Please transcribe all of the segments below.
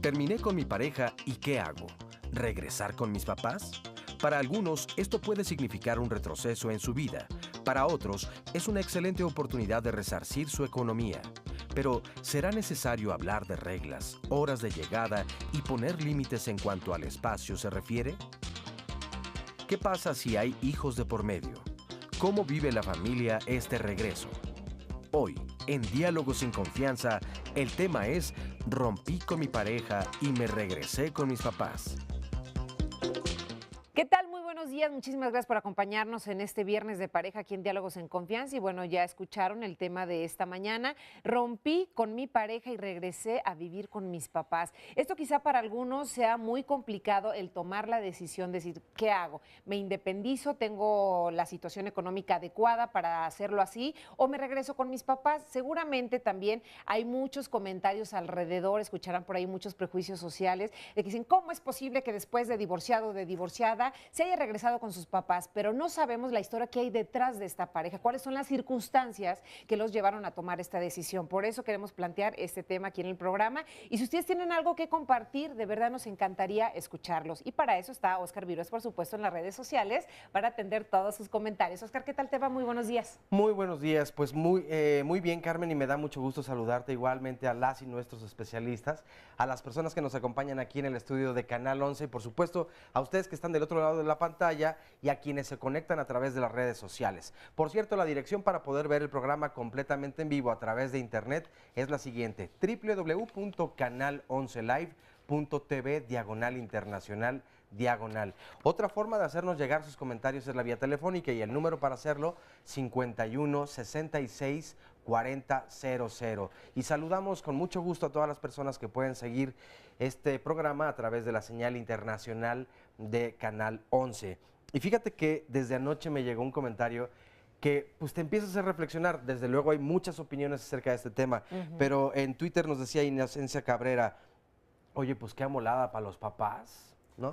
Terminé con mi pareja y ¿qué hago? ¿Regresar con mis papás? Para algunos, esto puede significar un retroceso en su vida. Para otros, es una excelente oportunidad de resarcir su economía. Pero, ¿será necesario hablar de reglas, horas de llegada y poner límites en cuanto al espacio se refiere? ¿Qué pasa si hay hijos de por medio? ¿Cómo vive la familia este regreso? Hoy, en Diálogos sin Confianza, el tema es rompí con mi pareja y me regresé con mis papás. ¿Qué tal? Muy buenos días, muchísimas gracias por acompañarnos en este viernes de pareja aquí en Diálogos en Confianza. Y bueno, ya escucharon el tema de esta mañana. Rompí con mi pareja y regresé a vivir con mis papás. Esto quizá para algunos sea muy complicado el tomar la decisión de decir, ¿qué hago? ¿Me independizo? ¿Tengo la situación económica adecuada para hacerlo así? ¿O me regreso con mis papás? Seguramente también hay muchos comentarios alrededor, escucharán por ahí muchos prejuicios sociales de que dicen, ¿cómo es posible que después de divorciado o de divorciada se haya regresado con sus papás? Pero no sabemos la historia que hay detrás de esta pareja, cuáles son las circunstancias que los llevaron a tomar esta decisión. Por eso queremos plantear este tema aquí en el programa. Y si ustedes tienen algo que compartir, de verdad nos encantaría escucharlos. Y para eso está Óscar Virués, por supuesto, en las redes sociales, para atender todos sus comentarios. Óscar, ¿qué tal te va? Muy buenos días. Muy buenos días, pues muy bien, Carmen, y me da mucho gusto saludarte igualmente a las y nuestros especialistas, a las personas que nos acompañan aquí en el estudio de Canal 11 y por supuesto a ustedes que están del otro lado de la pantalla y a quienes se conectan a través de las redes sociales. Por cierto, la dirección para poder ver el programa completamente en vivo a través de internet es la siguiente: www.canal11live.tv/internacional. Otra forma de hacernos llegar sus comentarios es la vía telefónica y el número para hacerlo 51 66 40 00. Y saludamos con mucho gusto a todas las personas que pueden seguir este programa a través de la señal internacional de Canal 11. Y fíjate que desde anoche me llegó un comentario que pues te empieza a hacer reflexionar. Desde luego hay muchas opiniones acerca de este tema, pero en Twitter nos decía Inocencia Cabrera, oye, pues qué amolada para los papás, ¿no?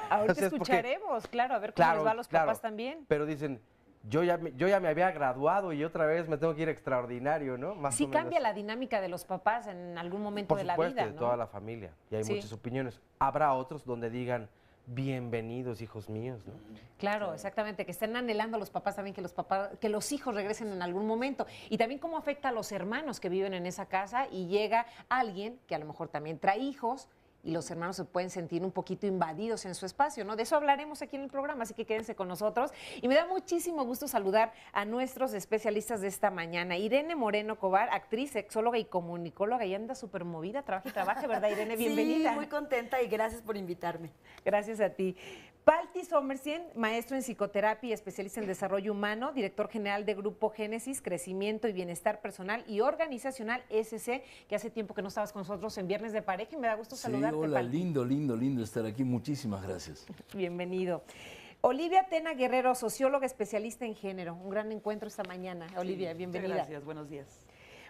Ahorita escucharemos, claro, a ver cómo les va a los papás también. Pero dicen, yo ya me había graduado y otra vez me tengo que ir extraordinario, ¿no? Sí cambia la dinámica de los papás en algún momento de la vida, ¿no? Por supuesto, de toda la familia, y hay muchas opiniones. Habrá otros donde digan, bienvenidos, hijos míos, ¿no? Claro, exactamente, que estén anhelando a los papás también que los hijos regresen en algún momento. Y también cómo afecta a los hermanos que viven en esa casa y llega alguien que a lo mejor también trae hijos y los hermanos se pueden sentir un poquito invadidos en su espacio, ¿no? De eso hablaremos aquí en el programa, así que quédense con nosotros. Y me da muchísimo gusto saludar a nuestros especialistas de esta mañana. Irene Moreno Cobar, actriz, sexóloga y comunicóloga, y anda súper movida, trabaja y trabaja, ¿verdad, Irene? Bienvenida. Sí, muy contenta y gracias por invitarme. Gracias a ti. Palti Sommersen, maestro en psicoterapia y especialista en desarrollo humano, director general de Grupo Génesis, Crecimiento y Bienestar Personal y Organizacional SC, que hace tiempo que no estabas con nosotros en Viernes de Pareja y me da gusto saludarte, hola, Palti. lindo estar aquí, muchísimas gracias. Bienvenido. Olivia Tena Guerrero, socióloga especialista en género, un gran encuentro esta mañana. Olivia, bienvenida. Gracias, buenos días.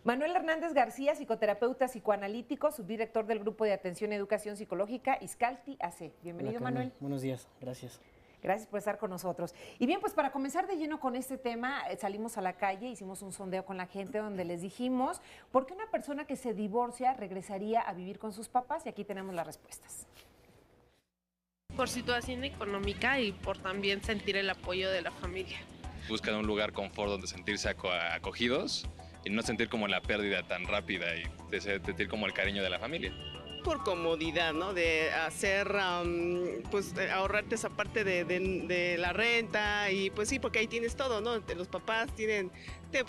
Manuel Hernández García, psicoterapeuta psicoanalítico, subdirector del Grupo de Atención y Educación Psicológica, Iscalti AC. Bienvenido, Hola, Manuel. Buenos días, gracias. Gracias por estar con nosotros. Y bien, pues para comenzar de lleno con este tema, salimos a la calle, hicimos un sondeo con la gente donde les dijimos por qué una persona que se divorcia regresaría a vivir con sus papás, y aquí tenemos las respuestas. Por situación económica y por también sentir el apoyo de la familia. Buscan un lugar confort donde sentirse acogidos y no sentir como la pérdida tan rápida y de sentir como el cariño de la familia. Por comodidad, ¿no? De hacer, pues ahorrarte esa parte de la renta y pues sí, porque ahí tienes todo, ¿no? Los papás tienen, te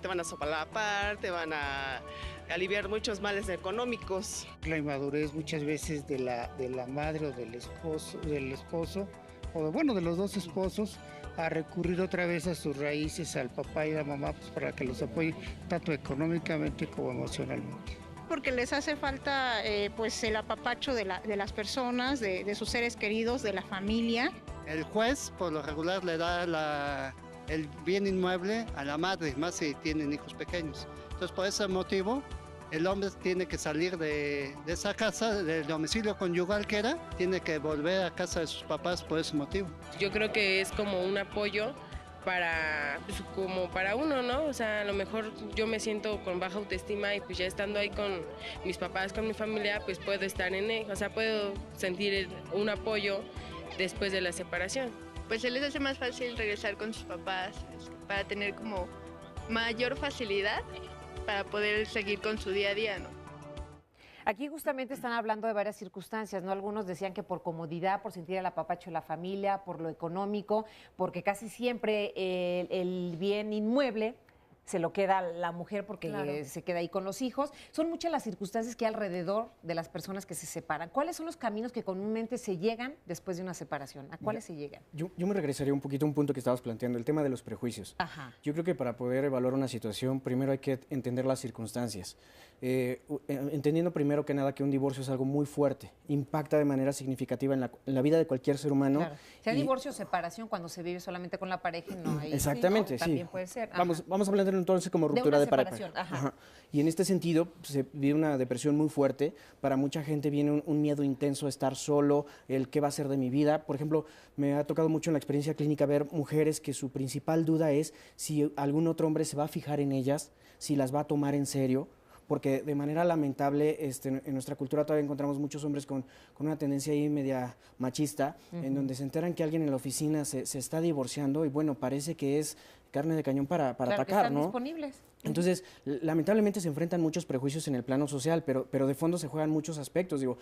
van a solapar, te van a aliviar muchos males económicos. La inmadurez muchas veces de la madre o del esposo, o bueno, de los dos esposos, a recurrir otra vez a sus raíces, al papá y a la mamá, pues para que los apoyen tanto económicamente como emocionalmente. porque les hace falta pues el apapacho de las personas, de sus seres queridos, de la familia. El juez por lo regular le da el bien inmueble a la madre, más si tienen hijos pequeños. Entonces por ese motivo el hombre tiene que salir de esa casa, del domicilio conyugal que era, tiene que volver a casa de sus papás por ese motivo. Yo creo que es como un apoyo para, pues, como para uno, ¿no? O sea, a lo mejor yo me siento con baja autoestima y pues ya estando ahí con mis papás, con mi familia, pues puedo estar en él, o sea, puedo sentir un apoyo después de la separación. Pues se les hace más fácil regresar con sus papás para tener como mayor facilidad para poder seguir con su día a día, ¿no? Aquí justamente están hablando de varias circunstancias, ¿no? Algunos decían que por comodidad, por sentir el apapacho de la familia, por lo económico, porque casi siempre el bien inmueble se lo queda la mujer porque Claro. se queda ahí con los hijos. Son muchas las circunstancias que hay alrededor de las personas que se separan. ¿Cuáles son los caminos que comúnmente se llegan después de una separación? ¿A cuáles se llegan? Yo me regresaría un poquito a un punto que estabas planteando, el tema de los prejuicios. Ajá. Yo creo que para poder evaluar una situación, primero hay que entender las circunstancias. Entendiendo primero que nada que un divorcio es algo muy fuerte, impacta de manera significativa en la vida de cualquier ser humano. Claro. Sea divorcio o separación cuando se vive solamente con la pareja y no hay... Exactamente, ¿no? sí. También puede ser. Ajá. Vamos a hablar entonces como De ruptura una de pareja. separación, ajá. Ajá. Y en este sentido se vive una depresión muy fuerte. Para mucha gente viene un miedo intenso a estar solo, el qué va a ser de mi vida. Por ejemplo, me ha tocado mucho en la experiencia clínica ver mujeres que su principal duda es si algún otro hombre se va a fijar en ellas, si las va a tomar en serio. Porque de manera lamentable en nuestra cultura todavía encontramos muchos hombres con una tendencia ahí media machista, en donde se enteran que alguien en la oficina se está divorciando y bueno, parece que es carne de cañón para Claro, que atacar, están ¿no? disponibles. Entonces, lamentablemente se enfrentan muchos prejuicios en el plano social, pero de fondo se juegan muchos aspectos. Digo,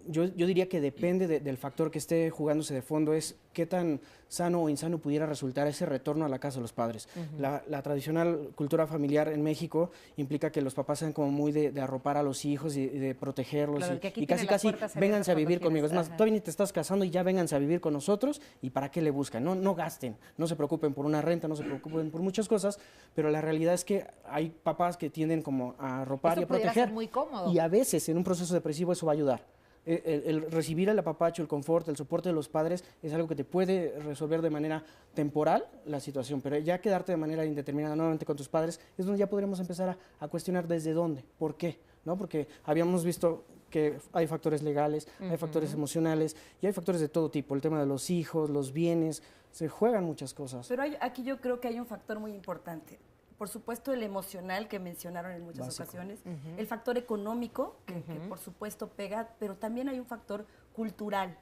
yo diría que depende del factor que esté jugándose de fondo, es qué tan sano o insano pudiera resultar ese retorno a la casa de los padres. La tradicional cultura familiar en México implica que los papás sean como muy de arropar a los hijos y de protegerlos Claro, que aquí y tiene casi las puertas vénganse a abiertas vivir cuando conmigo. Es quieras. más, Ajá. todavía ni te estás casando y ya vénganse a vivir con nosotros y para qué le buscan. No gasten, no se preocupen por una renta, no se preocupen por muchas cosas, pero la realidad es que hay papás que tienden como a arropar Eso y a pudiera proteger. ser muy cómodo. Y a veces en un proceso depresivo eso va a ayudar. El recibir el apapacho, el confort, el soporte de los padres es algo que te puede resolver de manera temporal la situación, pero ya quedarte de manera indeterminada nuevamente con tus padres es donde ya podríamos empezar a cuestionar desde dónde, por qué, ¿no? Porque habíamos visto que hay factores legales, hay factores emocionales y hay factores de todo tipo, el tema de los hijos, los bienes, se juegan muchas cosas. Pero aquí yo creo que hay un factor muy importante. Por supuesto, el emocional que mencionaron en muchas Básico. ocasiones, el factor económico, que por supuesto pega, pero también hay un factor cultural.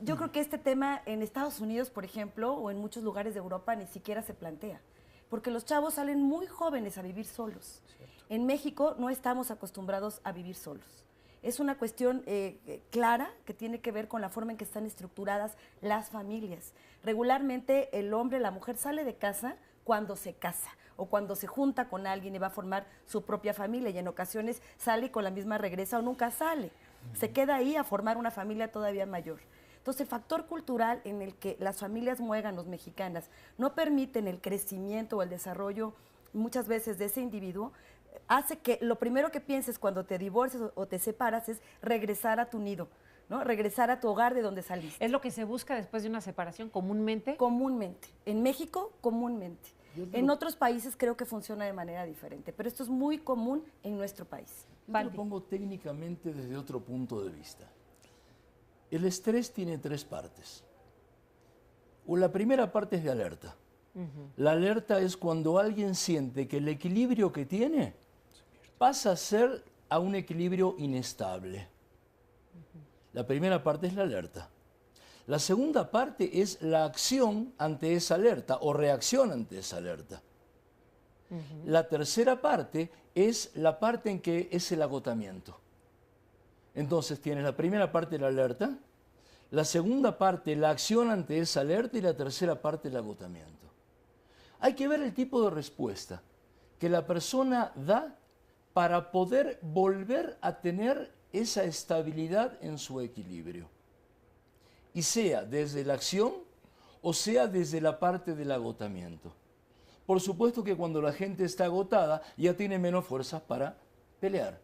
Yo creo que este tema en Estados Unidos, por ejemplo, o en muchos lugares de Europa ni siquiera se plantea, porque los chavos salen muy jóvenes a vivir solos. En México no estamos acostumbrados a vivir solos. Es una cuestión clara que tiene que ver con la forma en que están estructuradas las familias. Regularmente el hombre, la mujer sale de casa cuando se casa o cuando se junta con alguien y va a formar su propia familia y en ocasiones sale y con la misma regresa o nunca sale. Se queda ahí a formar una familia todavía mayor. Entonces, el factor cultural en el que las familias muéganos mexicanas no permiten el crecimiento o el desarrollo muchas veces de ese individuo, hace que lo primero que pienses cuando te divorcias o te separas es regresar a tu nido, ¿no? Regresar a tu hogar de donde saliste. ¿Es lo que se busca después de una separación comúnmente? Comúnmente. En México, comúnmente. En otros países creo que funciona de manera diferente, pero esto es muy común en nuestro país. Yo te lo pongo técnicamente desde otro punto de vista. El estrés tiene tres partes. La primera parte es de alerta. La alerta es cuando alguien siente que el equilibrio que tiene pasa a ser a un equilibrio inestable. La primera parte es la alerta. La segunda parte es la acción ante esa alerta o reacción ante esa alerta. La tercera parte es la parte en que es el agotamiento. Entonces tienes la primera parte de la alerta, la segunda parte la acción ante esa alerta y la tercera parte el agotamiento. Hay que ver el tipo de respuesta que la persona da para poder volver a tener esa estabilidad en su equilibrio. Y sea desde la acción o sea desde la parte del agotamiento. Por supuesto que cuando la gente está agotada ya tiene menos fuerzas para pelear.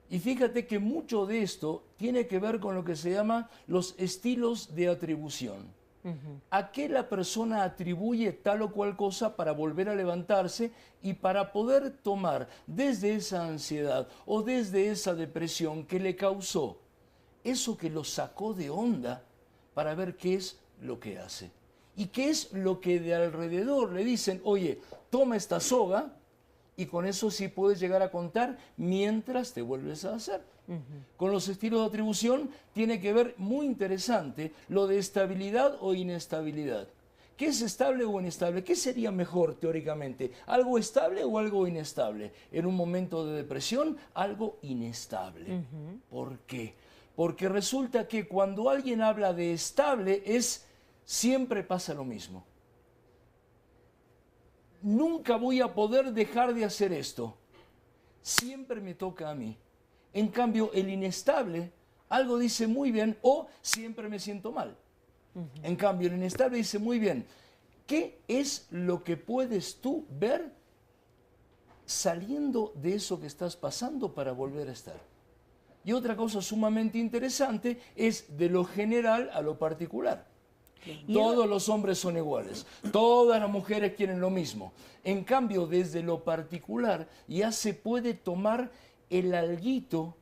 Y fíjate que mucho de esto tiene que ver con lo que se llama los estilos de atribución. ¿A qué la persona atribuye tal o cual cosa para volver a levantarse y para poder tomar desde esa ansiedad o desde esa depresión que le causó eso que lo sacó de onda para ver qué es lo que hace? ¿Y qué es lo que de alrededor le dicen? Oye, toma esta soga y con eso sí puedes llegar a contar mientras te vuelves a hacer. Con los estilos de atribución tiene que ver, muy interesante, lo de estabilidad o inestabilidad. ¿Qué es estable o inestable? ¿Qué sería mejor teóricamente? ¿Algo estable o algo inestable? En un momento de depresión, algo inestable. ¿Por qué? Porque resulta que cuando alguien habla de estable es siempre pasa lo mismo. Nunca voy a poder dejar de hacer esto. Siempre me toca a mí. En cambio, el inestable, algo dice muy bien, o siempre me siento mal. En cambio, el inestable dice muy bien, ¿qué es lo que puedes tú ver saliendo de eso que estás pasando para volver a estar? Y otra cosa sumamente interesante es de lo general a lo particular. Todos los hombres son iguales, todas las mujeres quieren lo mismo. En cambio, desde lo particular ya se puede tomar el alguito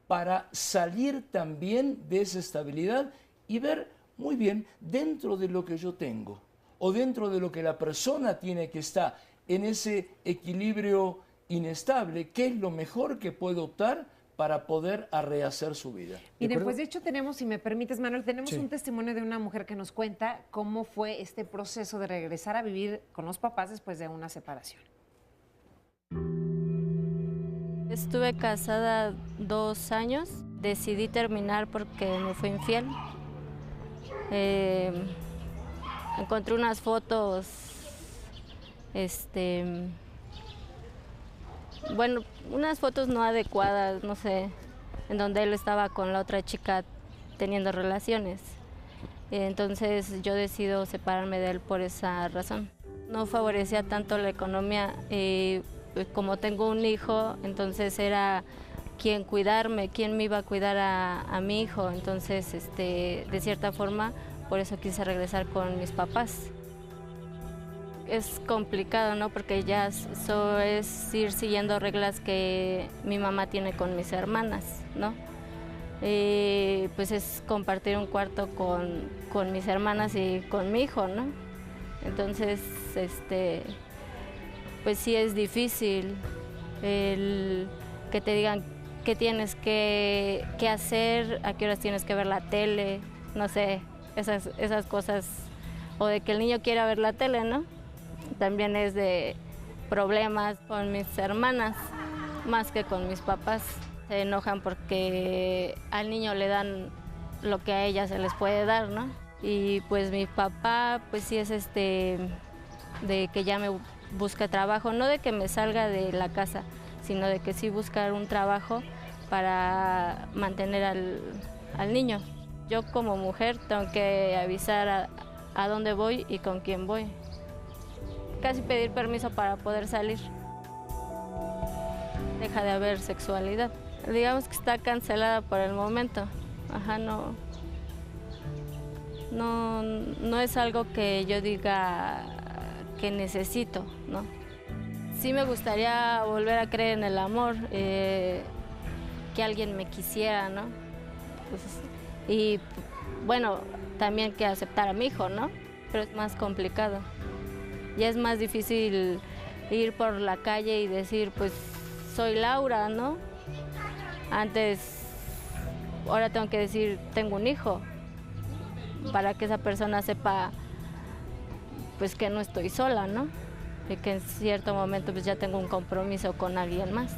para salir también de esa estabilidad y ver muy bien dentro de lo que yo tengo o dentro de lo que la persona tiene que estar en ese equilibrio inestable, qué es lo mejor que puede optar para poder rehacer su vida. Miren, pues de hecho tenemos, si me permites, Manuel, tenemos un testimonio de una mujer que nos cuenta cómo fue este proceso de regresar a vivir con los papás después de una separación. Estuve casada 2 años, decidí terminar porque me fue infiel. Encontré unas fotos, bueno, unas fotos no adecuadas, no sé, en donde él estaba con la otra chica teniendo relaciones. Entonces yo decido separarme de él por esa razón. No favorecía tanto la economía. Como tengo un hijo, entonces era quién cuidarme, quién me iba a cuidar a mi hijo. Entonces, de cierta forma, por eso quise regresar con mis papás. Es complicado, ¿no? Porque ya eso es ir siguiendo reglas que mi mamá tiene con mis hermanas, ¿no? Pues es compartir un cuarto con mis hermanas y con mi hijo, ¿no? Entonces, pues sí es difícil el que te digan qué tienes que hacer, a qué horas tienes que ver la tele, no sé, esas cosas, o de que el niño quiera ver la tele, ¿no? También es de problemas con mis hermanas, más que con mis papás. Se enojan porque al niño le dan lo que a ella se les puede dar, ¿no? Y pues mi papá, pues sí es de que ya me busca trabajo, no de que me salga de la casa, sino de que sí buscar un trabajo para mantener al niño. Yo como mujer tengo que avisar a dónde voy y con quién voy. Casi pedir permiso para poder salir. Deja de haber sexualidad. Digamos que está cancelada por el momento. Ajá, no es algo que yo diga que necesito, ¿no? Sí me gustaría volver a creer en el amor, que alguien me quisiera, ¿no? Pues, y bueno, también que aceptar a mi hijo, ¿no? Pero es más complicado. Ya es más difícil ir por la calle y decir, pues, soy Laura, ¿no? Antes, ahora tengo que decir, tengo un hijo, para que esa persona sepa, pues, que no estoy sola, ¿no? Y que en cierto momento, pues, ya tengo un compromiso con alguien más.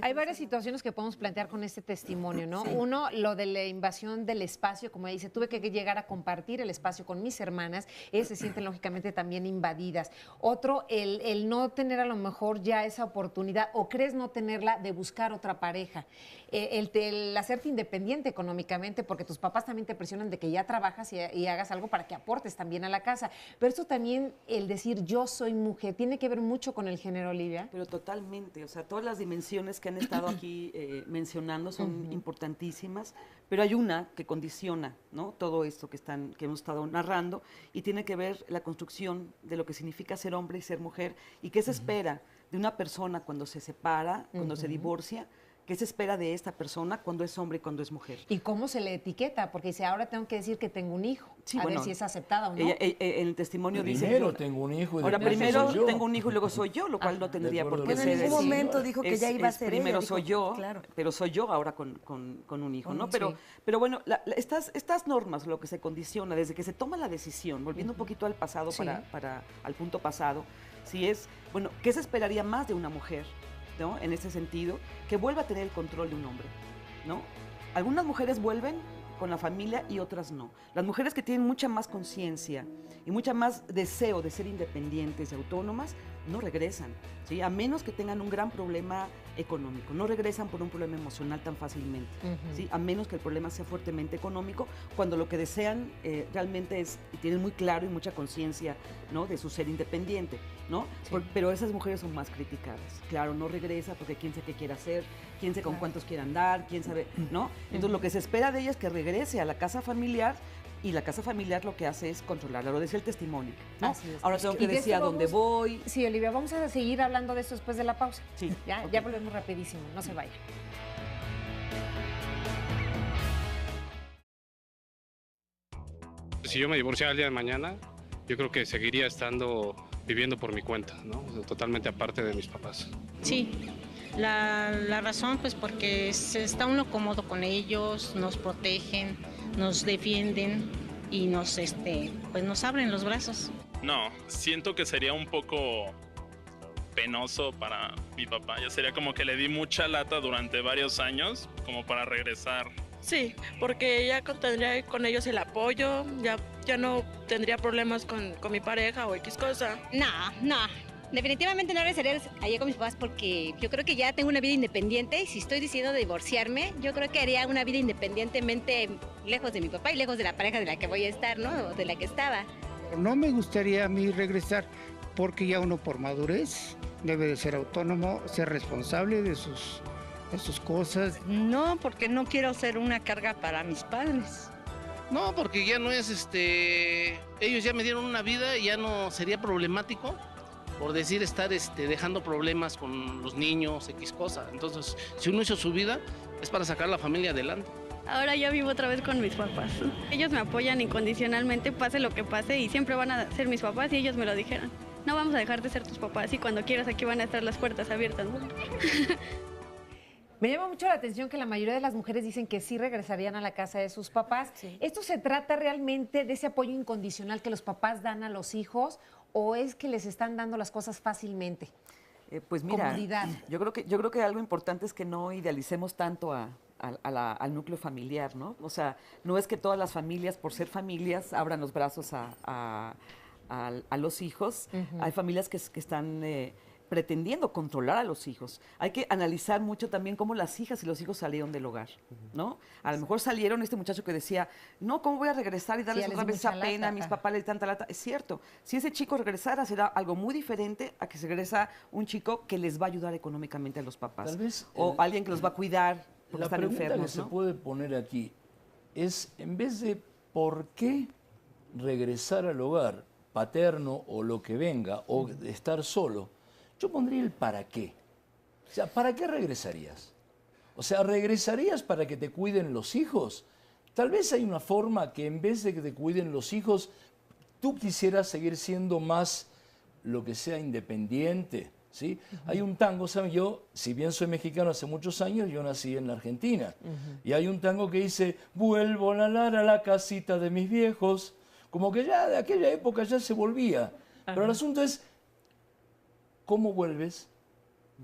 Hay varias situaciones que podemos plantear con este testimonio, ¿no? Sí. Uno, lo de la invasión del espacio, como dice, tuve que llegar a compartir el espacio con mis hermanas, ellas se sienten lógicamente también invadidas. Otro, el no tener a lo mejor ya esa oportunidad, o crees no tenerla, de buscar otra pareja. El hacerte independiente económicamente, porque tus papás también te presionan de que ya trabajas y hagas algo para que aportes también a la casa. Pero esto también, el decir yo soy mujer, ¿tiene que ver mucho con el género, Olivia? Pero totalmente, o sea, todas las dimensiones cuestiones que han estado aquí mencionando son importantísimas, pero hay una que condiciona, ¿no?, todo esto que hemos estado narrando, y tiene que ver la construcción de lo que significa ser hombre y ser mujer, y qué se espera de una persona cuando se separa, cuando se divorcia. ¿Qué se espera de esta persona cuando es hombre y cuando es mujer? ¿Y cómo se le etiqueta? Porque dice, ahora tengo que decir que tengo un hijo. Sí, a ver si es aceptada o no. En el testimonio dice... Primero tengo un hijo y ahora después primero soy yo. tengo un hijo y luego soy yo, lo cual no tendría por qué ser. En ningún momento dijo que ya iba a ser primero ella, soy dijo, yo, claro. pero soy yo ahora con un hijo, ¿no? Sí. Pero bueno, estas normas, lo que se condiciona desde que se toma la decisión, volviendo un poquito al pasado, al punto pasado, sí es, bueno, ¿qué se esperaría más de una mujer, ¿no?, en ese sentido, que vuelva a tener el control de un hombre, ¿no? Algunas mujeres vuelven con la familia y otras no. Las mujeres que tienen mucha más conciencia y mucha más deseo de ser independientes y autónomas, no regresan, ¿sí? A menos que tengan un gran problema económico. No regresan por un problema emocional tan fácilmente, ¿sí? A menos que el problema sea fuertemente económico, cuando lo que desean realmente es, y tienen muy claro y mucha conciencia, ¿no?, de su ser independiente, ¿no? Sí. Pero esas mujeres son más criticadas. Claro, no regresa porque quién sabe qué quiere hacer, quién sabe con cuántos quiere andar, quién sabe, ¿no? Entonces lo que se espera de ella es que regrese a la casa familiar, y la casa familiar lo que hace es controlarla, lo decía el testimonio, ¿no? Así es. Ahora tengo que decir a dónde voy. Sí, Olivia, vamos a seguir hablando de esto después de la pausa. Sí. Ya volvemos rapidísimo, no se vayan. Si yo me divorciara el día de mañana, yo creo que seguiría viviendo por mi cuenta, ¿no? Totalmente aparte de mis papás. Sí, la razón pues porque está uno cómodo con ellos, nos protegen, nos defienden y pues nos abren los brazos. No, siento que sería un poco penoso para mi papá. Ya sería como que le di mucha lata durante varios años como para regresar. Sí, porque ya tendría con ellos el apoyo, ya no tendría problemas con mi pareja o X cosa. No, definitivamente no regresaría allá con mis papás porque yo creo que ya tengo una vida independiente y si estoy decidiendo divorciarme, yo creo que haría una vida independientemente lejos de mi papá y lejos de la pareja de la que voy a estar, ¿no? O de la que estaba. No me gustaría a mí regresar porque ya uno por madurez debe de ser autónomo, ser responsable de sus cosas. No, porque no quiero ser una carga para mis padres. No, porque ya no es ellos ya me dieron una vida y ya no sería problemático por decir estar dejando problemas con los niños, X cosa. Entonces, si uno hizo su vida, es para sacar la familia adelante. Ahora ya vivo otra vez con mis papás. Ellos me apoyan incondicionalmente, pase lo que pase, y siempre van a ser mis papás y ellos me lo dijeron. No vamos a dejar de ser tus papás y cuando quieras aquí van a estar las puertas abiertas, ¿no? Me llama mucho la atención que la mayoría de las mujeres dicen que sí regresarían a la casa de sus papás. Sí. ¿Esto se trata realmente de ese apoyo incondicional que los papás dan a los hijos o es que les están dando las cosas fácilmente? Pues mira, comodidad. Yo creo que algo importante es que no idealicemos tanto al núcleo familiar, ¿no? O sea, no es que todas las familias, por ser familias, abran los brazos a los hijos. Hay familias que están pretendiendo controlar a los hijos. Hay que analizar mucho también cómo las hijas y los hijos salieron del hogar, ¿no? A lo mejor salieron este muchacho que decía, no, ¿cómo voy a regresar y darles otra vez esa pena? A mis papás les dan tanta lata. Es cierto, si ese chico regresara será algo muy diferente a que se regresa un chico que les va a ayudar económicamente a los papás. Tal vez o alguien que los va a cuidar porque la están pregunta enfermos, que ¿no? se puede poner aquí es, en vez de por qué regresar al hogar paterno o lo que venga, o estar solo, yo pondría el para qué. O sea, ¿para qué regresarías? O sea, ¿regresarías para que te cuiden los hijos? Tal vez hay una forma que en vez de que te cuiden los hijos, tú quisieras seguir siendo más lo que sea independiente, ¿sí? Hay un tango, ¿saben? Yo, si bien soy mexicano hace muchos años, yo nací en la Argentina. Y hay un tango que dice, vuelvo a la casita de mis viejos. Como que ya de aquella época ya se volvía. Pero el asunto es, ¿cómo vuelves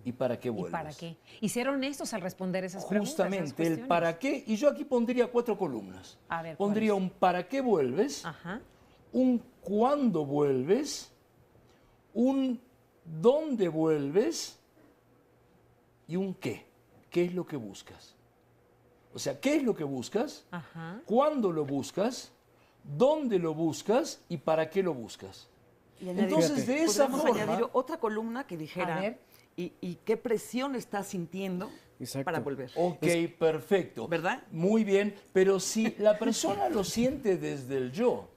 y para qué vuelves? ¿Y para qué? Y ser honestos al responder esas preguntas. Justamente, el para qué. Y yo aquí pondría 4 columnas. A ver, pondría un para qué vuelves, un cuándo vuelves, un dónde vuelves y un qué. ¿Qué es lo que buscas? O sea, ¿qué es lo que buscas? ¿Cuándo lo buscas? ¿Dónde lo buscas? ¿Y para qué lo buscas? Y entonces, de esa forma... añadir otra columna que dijera, y qué presión estás sintiendo para volver. Ok, perfecto. ¿Verdad? Muy bien, pero si la persona lo siente desde el yo,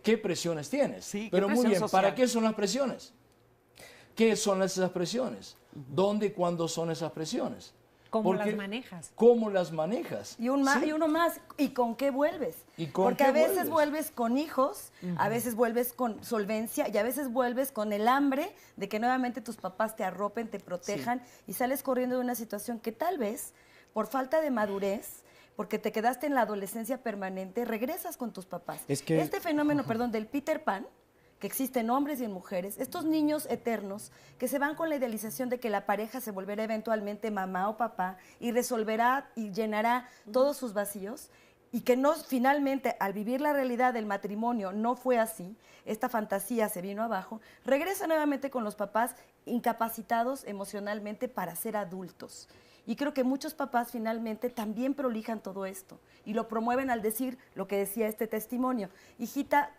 ¿qué presiones tienes? Sí, pero muy bien, social. ¿para qué son las presiones? ¿Qué son esas presiones? ¿Dónde y cuándo son esas presiones? ¿Cómo las manejas? ¿Cómo las manejas? Y uno más, ¿y con qué vuelves? Porque a veces vuelves con hijos, a veces vuelves con solvencia y a veces vuelves con el hambre de que nuevamente tus papás te arropen, te protejan y sales corriendo de una situación que tal vez por falta de madurez, porque te quedaste en la adolescencia permanente, regresas con tus papás. Este fenómeno, del Peter Pan, que existe en hombres y en mujeres, estos niños eternos que se van con la idealización de que la pareja se volverá eventualmente mamá o papá y resolverá y llenará todos sus vacíos, y que no, finalmente, al vivir la realidad del matrimonio, no fue así, esta fantasía se vino abajo, regresa nuevamente con los papás incapacitados emocionalmente para ser adultos. Y creo que muchos papás finalmente también prolijan todo esto y lo promueven al decir lo que decía este testimonio: hijita,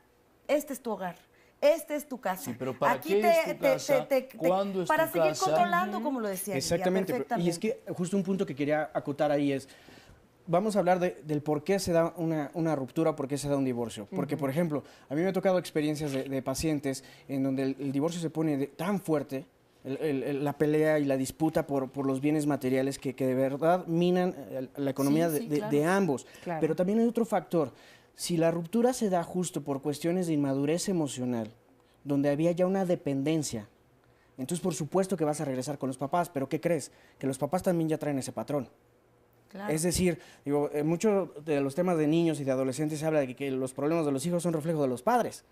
este es tu hogar. Esta es tu casa. Sí, pero ¿para Aquí qué es tu casa? ¿Cuándo es para tu seguir casa? controlando, como lo decía Lidia, Exactamente. perfectamente. Y es que justo un punto que quería acotar ahí es, vamos a hablar del por qué se da una ruptura, por qué se da un divorcio. Porque, por ejemplo, a mí me ha tocado experiencias de pacientes en donde el divorcio se pone tan fuerte, la pelea y la disputa por los bienes materiales que de verdad minan la economía de ambos. Claro. Pero también hay otro factor. Si la ruptura se da justo por cuestiones de inmadurez emocional, donde había ya una dependencia, entonces por supuesto que vas a regresar con los papás, pero ¿qué crees? Que los papás también ya traen ese patrón. Claro. Es decir, en muchos de los temas de niños y de adolescentes se habla de que los problemas de los hijos son reflejo de los padres.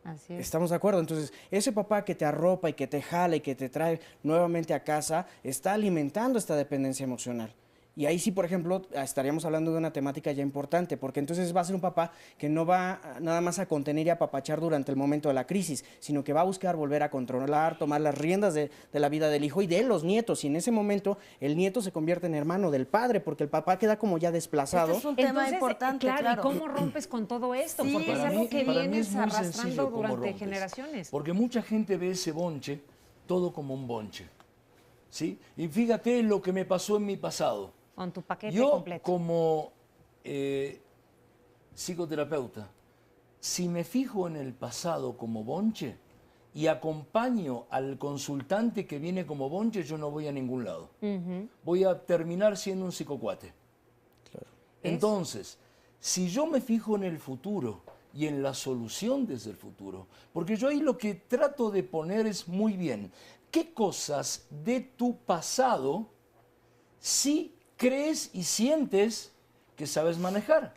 Así es. ¿Estamos de acuerdo? Entonces, ese papá que te arropa y que te jala y que te trae nuevamente a casa, está alimentando esta dependencia emocional. Y ahí sí, por ejemplo, estaríamos hablando de una temática ya importante, porque entonces va a ser un papá que no va nada más a contener y apapachar durante el momento de la crisis, sino que va a buscar volver a controlar, tomar las riendas de la vida del hijo y de los nietos. Y en ese momento el nieto se convierte en hermano del padre, porque el papá queda como ya desplazado. Este es un tema importante, claro. ¿Y cómo rompes con todo esto? Sí. Porque es algo que para mí vienes es muy sencillo arrastrando cómo durante rompes. generaciones. Porque mucha gente ve ese bonche todo como un bonche. ¿Sí? Y fíjate lo que me pasó en mi pasado. Con tu paquete Yo, completo. como psicoterapeuta, si me fijo en el pasado como bonche y acompaño al consultante que viene como bonche, yo no voy a ningún lado. Voy a terminar siendo un psicocuate. Claro. Entonces, si yo me fijo en el futuro y en la solución desde el futuro, porque yo ahí lo que trato de poner es muy bien, ¿qué cosas de tu pasado sí crees y sientes que sabes manejar?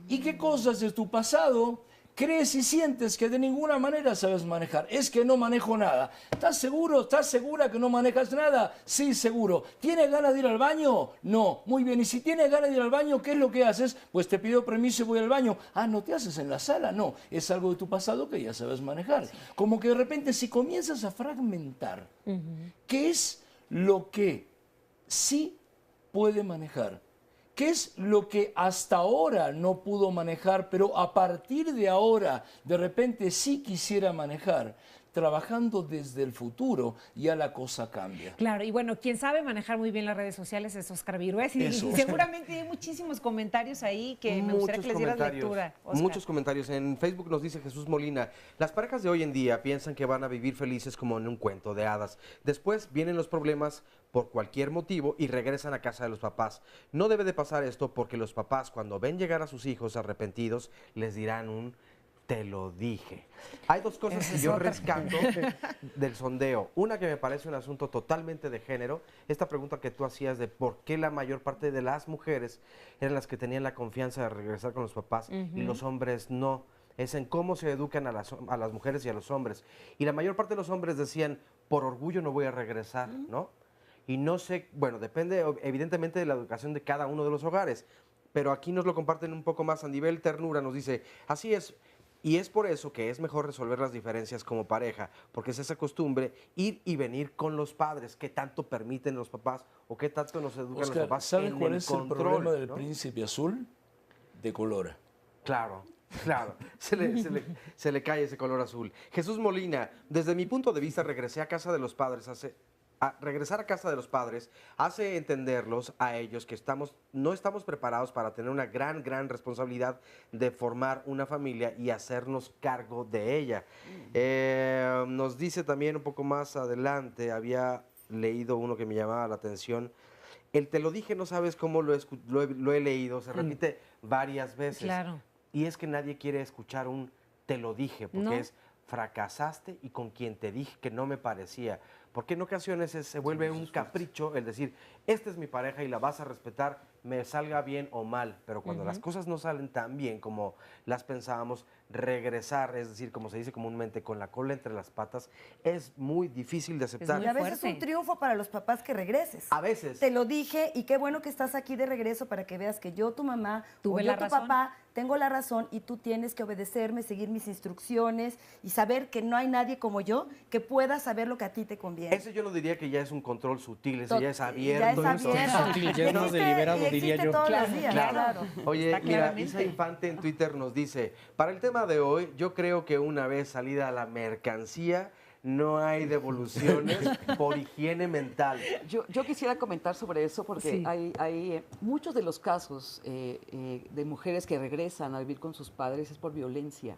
¿Y qué cosas de tu pasado crees y sientes que de ninguna manera sabes manejar? Es que no manejo nada. ¿Estás seguro? ¿Estás segura que no manejas nada? Sí, seguro. ¿Tienes ganas de ir al baño? No. Muy bien. Y si tienes ganas de ir al baño, ¿qué es lo que haces? Pues te pido permiso y voy al baño. Ah, ¿no te haces en la sala? No. Es algo de tu pasado que ya sabes manejar. Como que de repente si comienzas a fragmentar, ¿qué es lo que sí puede manejar? ¿Qué es lo que hasta ahora no pudo manejar, pero a partir de ahora de repente sí quisiera manejar? Trabajando desde el futuro, ya la cosa cambia. Claro, y bueno, quien sabe manejar muy bien las redes sociales es Oscar Virués. Y Eso. seguramente hay muchísimos comentarios ahí que me gustaría que les dieras lectura, Oscar. Muchos comentarios. En Facebook nos dice Jesús Molina: las parejas de hoy en día piensan que van a vivir felices como en un cuento de hadas. Después vienen los problemas por cualquier motivo y regresan a casa de los papás. No debe de pasar esto, porque los papás, cuando ven llegar a sus hijos arrepentidos, les dirán un "te lo dije". Hay dos cosas que yo rescato del sondeo. Una que me parece un asunto totalmente de género, esta pregunta que tú hacías de por qué la mayor parte de las mujeres eran las que tenían la confianza de regresar con los papás y los hombres no. Es en cómo se educan a las mujeres y a los hombres. Y la mayor parte de los hombres decían, por orgullo no voy a regresar, ¿no? Y no sé, bueno, depende evidentemente de la educación de cada uno de los hogares, pero aquí nos lo comparten un poco más a nivel ternura. Nos dice, así es. Y es por eso que es mejor resolver las diferencias como pareja, porque es esa costumbre ir y venir con los padres. ¿Qué tanto permiten los papás o qué tanto nos educan Oscar, los papás ¿sabes en cuál el es control, el problema del ¿no? príncipe azul? Decolora. Claro, claro. Se le cae ese color azul. Jesús Molina: desde mi punto de vista regresé a casa de los padres hace regresar a casa de los padres hace entenderlos a ellos que no estamos preparados para tener una gran responsabilidad de formar una familia y hacernos cargo de ella. Nos dice también un poco más adelante, había leído uno que me llamaba la atención. El te lo dije, no sabes cómo lo he leído, se repite varias veces. Claro. Y es que nadie quiere escuchar un te lo dije, porque No. es fracasaste y con quien te dije que no me parecía. Porque en ocasiones se vuelve un capricho el decir, esta es mi pareja y la vas a respetar, me salga bien o mal. Pero cuando las cosas no salen tan bien como las pensábamos, regresar, es decir, como se dice comúnmente, con la cola entre las patas, es muy difícil de aceptar. Y a veces es un triunfo para los papás que regreses. A veces. Te lo dije y qué bueno que estás aquí de regreso para que veas que yo, tu mamá, Tuve o yo, la tu razón. papá, tengo la razón y tú tienes que obedecerme, seguir mis instrucciones y saber que no hay nadie como yo que pueda saber lo que a ti te conviene. Eso yo no diría que ya es un control sutil, eso Tot- ya es ya abierto. es abierto. Sutil, ya es más deliberado, diría yo. Todos los días, claro. Oye, Está mira, claramente. Isa Infante en Twitter nos dice, para el tema de hoy, yo creo que una vez salida la mercancía, no hay devoluciones por higiene mental. Yo quisiera comentar sobre eso porque Sí. hay muchos de los casos de mujeres que regresan a vivir con sus padres es por violencia.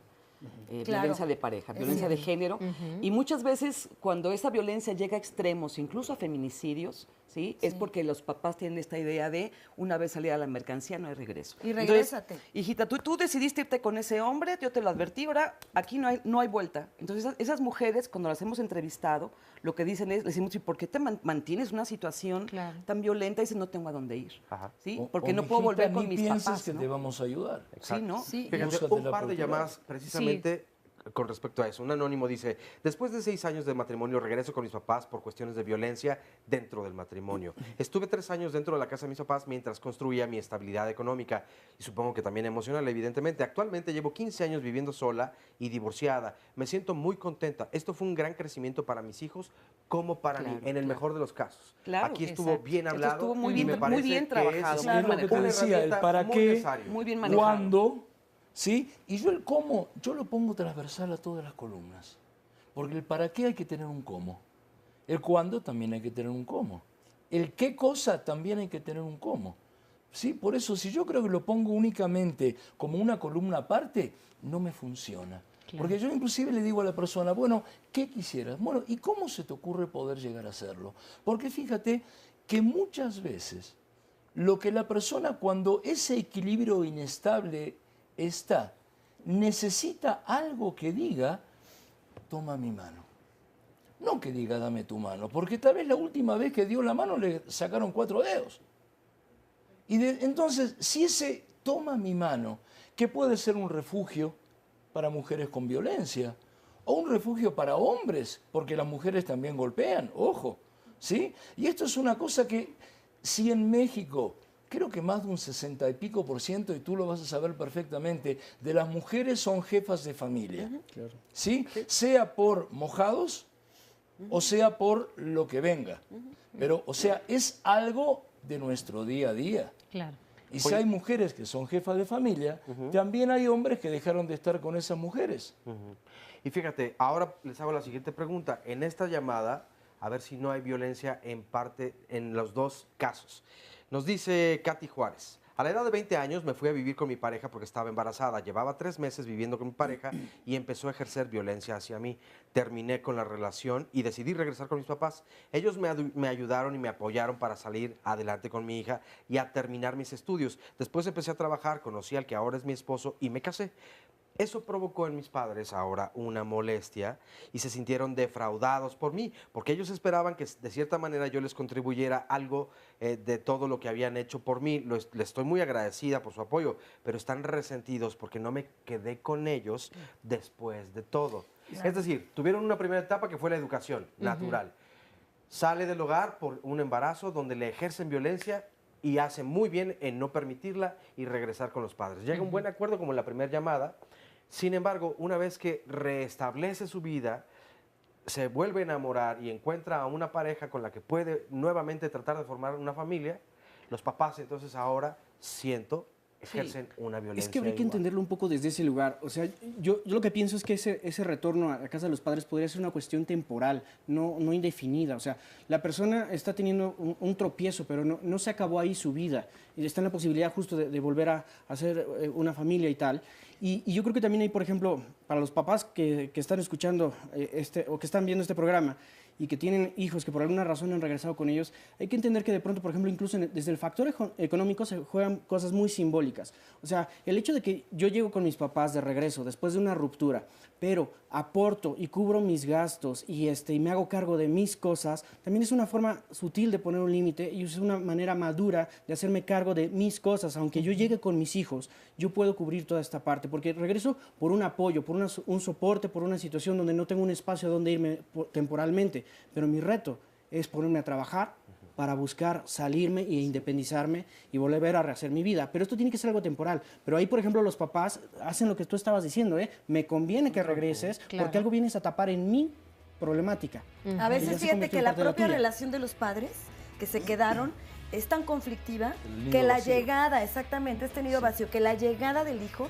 Claro. Violencia de pareja, Es violencia de cierto. género. Y muchas veces cuando esa violencia llega a extremos, incluso a feminicidios, ¿sí? Es porque los papás tienen esta idea de una vez salida la mercancía no hay regreso. Y Entonces, regrésate. hijita, tú decidiste irte con ese hombre, yo te lo advertí, ahora aquí no hay vuelta. Entonces esas mujeres, cuando las hemos entrevistado, lo que dicen es, le decimos, ¿y por qué te mantienes una situación tan violenta? Dicen, no tengo a dónde ir. ¿Sí? Porque no puedo volver con mis pienses papás. que ¿no? te vamos a ayudar. Sí, ¿no? Sí. Fíjate, Búscate un la par de oportunidad. llamadas precisamente con respecto a eso. Un anónimo dice, después de 6 años de matrimonio regreso con mis papás por cuestiones de violencia dentro del matrimonio. Estuve 3 años dentro de la casa de mis papás mientras construía mi estabilidad económica y supongo que también emocional, evidentemente. Actualmente llevo 15 años viviendo sola y divorciada. Me siento muy contenta. Esto fue un gran crecimiento para mis hijos como para mí, en el mejor de los casos. Claro, Aquí estuvo exacto. bien Esto hablado estuvo muy y bien- me muy parece bien que trabajado, es muy Es lo que te una decía, el herramienta para muy qué, necesario. Muy bien manejado. cuándo, ¿sí? Y yo el cómo, yo lo pongo transversal a todas las columnas. Porque el para qué hay que tener un cómo. El cuándo también hay que tener un cómo. El qué cosa también hay que tener un cómo. ¿Sí? Por eso, si yo creo que lo pongo únicamente como una columna aparte, no me funciona. Porque yo inclusive le digo a la persona, bueno, ¿qué quisieras? Bueno, ¿y cómo se te ocurre poder llegar a hacerlo? Porque fíjate que muchas veces lo que la persona, cuando ese equilibrio inestable está, necesita algo que diga, toma mi mano. No que diga, dame tu mano, porque tal vez la última vez que dio la mano le sacaron 4 dedos. Y entonces, si ese toma mi mano, que puede ser un refugio para mujeres con violencia, o un refugio para hombres, porque las mujeres también golpean, ojo, ¿sí? Y esto es una cosa que, si en México, creo que más de un 60 y pico %, y tú lo vas a saber perfectamente, de las mujeres son jefas de familia, ¿sí? Sea por mojados, o sea por lo que venga. Pero, o sea, es algo de nuestro día a día. Claro. Y si hay mujeres que son jefas de familia, también hay hombres que dejaron de estar con esas mujeres. Y fíjate, ahora les hago la siguiente pregunta. En esta llamada, a ver si no hay violencia en parte en los dos casos. Nos dice Katy Juárez. A la edad de 20 años me fui a vivir con mi pareja porque estaba embarazada. Llevaba 3 meses viviendo con mi pareja y empezó a ejercer violencia hacia mí. Terminé con la relación y decidí regresar con mis papás. Ellos me ayudaron y me apoyaron para salir adelante con mi hija y a terminar mis estudios. Después empecé a trabajar, conocí al que ahora es mi esposo y me casé. Eso provocó en mis padres ahora una molestia y se sintieron defraudados por mí, porque ellos esperaban que de cierta manera yo les contribuyera algo de todo lo que habían hecho por mí. Les estoy muy agradecida por su apoyo, pero están resentidos porque no me quedé con ellos después de todo. Claro. Es decir, tuvieron una primera etapa que fue la educación natural. Sale del hogar por un embarazo donde le ejercen violencia y hace muy bien en no permitirla y regresar con los padres. Llega a un buen acuerdo como en la primera llamada. Sin embargo, una vez que restablece su vida, se vuelve a enamorar y encuentra a una pareja con la que puede nuevamente tratar de formar una familia, los papás entonces ahora siento ejercen una violencia. Es que habría que entenderlo un poco desde ese lugar. O sea, yo lo que pienso es que ese retorno a casa de los padres podría ser una cuestión temporal, no indefinida. O sea, la persona está teniendo un tropiezo, pero no se acabó ahí su vida. Y está en la posibilidad justo de volver a hacer una familia y tal. Y yo creo que también hay, por ejemplo, para los papás que están escuchando o que están viendo este programa y que tienen hijos que por alguna razón han regresado con ellos, hay que entender que de pronto, por ejemplo, incluso desde el factor económico se juegan cosas muy simbólicas. O sea, el hecho de que yo llego con mis papás de regreso después de una ruptura, pero aporto y cubro mis gastos y me hago cargo de mis cosas, también es una forma sutil de poner un límite y es una manera madura de hacerme cargo de mis cosas. Aunque yo llegue con mis hijos, yo puedo cubrir toda esta parte, porque regreso por un apoyo, por un soporte, por una situación donde no tengo un espacio donde irme temporalmente, pero mi reto es ponerme a trabajar para buscar salirme e independizarme y volver a rehacer mi vida. Pero esto tiene que ser algo temporal. Pero ahí, por ejemplo, los papás hacen lo que tú estabas diciendo, me conviene que regreses porque algo vienes a tapar en mi problemática. A veces fíjate que la propia relación de los padres que se quedaron es tan conflictiva que la llegada, exactamente, este nido vacío, que la llegada del hijo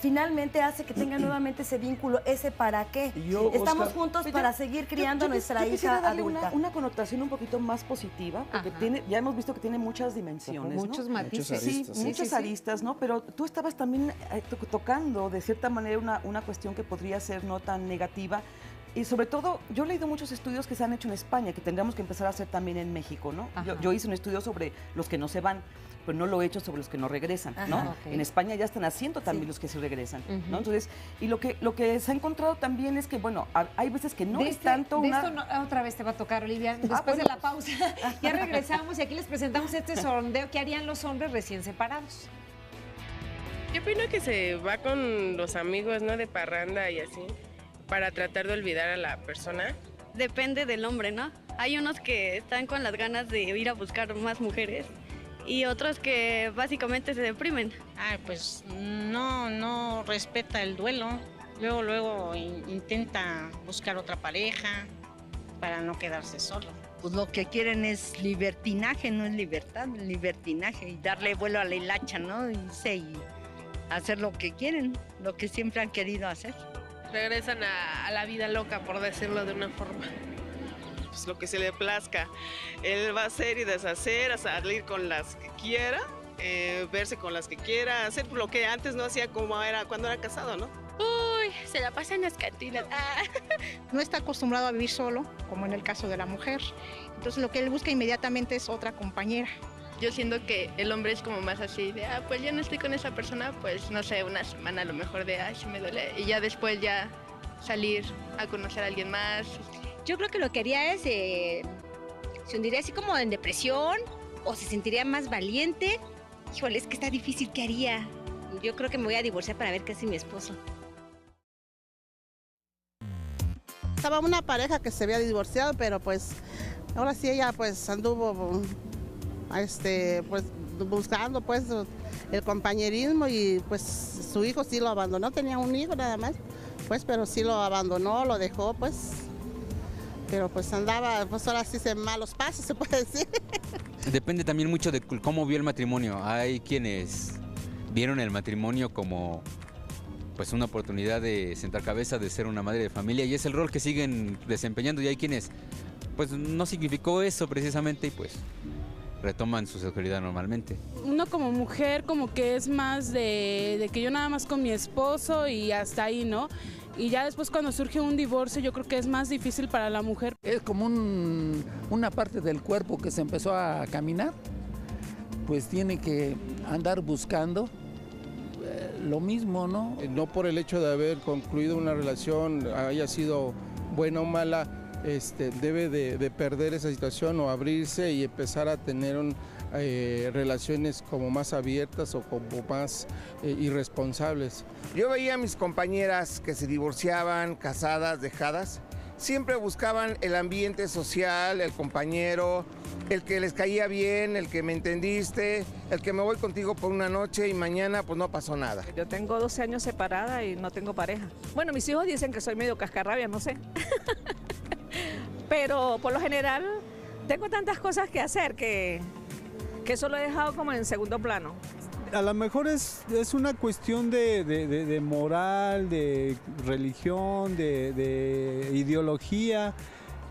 finalmente hace que tenga nuevamente ese vínculo, ese para qué. Estamos juntos para seguir criando a nuestra hija adulta. Una connotación un poquito más positiva, porque ya hemos visto que tiene muchas dimensiones, muchos matices. Sí, muchas aristas, ¿no? Pero tú estabas también tocando, de cierta manera, una cuestión que podría ser no tan negativa. Y sobre todo, yo he leído muchos estudios que se han hecho en España, que tendríamos que empezar a hacer también en México, ¿no? Yo hice un estudio sobre los que no se van, pero no lo he hecho sobre los que no regresan, ¿no? En España ya están haciendo también los que sí regresan, ¿no? Entonces, y lo que se ha encontrado también es que, bueno, hay veces que no es tanto una... esto otra vez te va a tocar, Olivia, después de la pausa. Ya regresamos y aquí les presentamos este sondeo que harían los hombres recién separados. Yo opino que se va con los amigos, ¿no? De parranda y así, para tratar de olvidar a la persona. Depende del hombre, ¿no? Hay unos que están con las ganas de ir a buscar más mujeres y otros que básicamente se deprimen. Pues no respeta el duelo. Luego intenta buscar otra pareja para no quedarse solo. Pues lo que quieren es libertinaje, no es libertad, libertinaje, y darle vuelo a la hilacha, ¿no? Y hacer lo que quieren, lo que siempre han querido hacer. Regresan a la vida loca, por decirlo de una forma. Pues lo que se le plazca. Él va a hacer y deshacer, a salir con las que quiera, verse con las que quiera, hacer lo que antes no hacía como era cuando era casado, ¿no? Uy, se la pasa en las cantinas. No está acostumbrado a vivir solo, como en el caso de la mujer. Entonces lo que él busca inmediatamente es otra compañera. Yo siento que el hombre es como más así de, pues ya no estoy con esa persona, pues no sé, una semana a lo mejor de, sí me duele. Y ya después ya salir a conocer a alguien más. Yo creo que lo que haría es, se hundiría así como en depresión o se sentiría más valiente. Híjole, es que está difícil, ¿qué haría? Yo creo que me voy a divorciar para ver qué hace mi esposo. Estaba una pareja que se había divorciado, pero pues ahora sí ella pues anduvo pues buscando pues el compañerismo y pues su hijo sí lo abandonó, tenía un hijo nada más, pues pero sí lo abandonó, lo dejó pues, pero pues andaba pues ahora sí en malos pasos se puede decir. Depende también mucho de cómo vio el matrimonio. Hay quienes vieron el matrimonio como pues una oportunidad de sentar cabeza, de ser una madre de familia y es el rol que siguen desempeñando y hay quienes pues no significó eso precisamente y pues retoman su sexualidad normalmente. Uno como mujer como que es más de que yo nada más con mi esposo y hasta ahí, ¿no? Y ya después cuando surge un divorcio yo creo que es más difícil para la mujer. Es como una parte del cuerpo que se empezó a caminar, pues tiene que andar buscando lo mismo, ¿no? No por el hecho de haber concluido una relación, haya sido buena o mala, debe de perder esa situación o abrirse y empezar a tener relaciones como más abiertas o como más irresponsables. Yo veía a mis compañeras que se divorciaban, casadas, dejadas, siempre buscaban el ambiente social, el compañero, el que les caía bien, el que me entendiste, el que me voy contigo por una noche y mañana pues no pasó nada. Yo tengo 12 años separada y no tengo pareja. Bueno, mis hijos dicen que soy medio cascarrabia, no sé. Pero por lo general tengo tantas cosas que hacer que eso lo he dejado como en segundo plano. A lo mejor es una cuestión de moral, de religión, de ideología,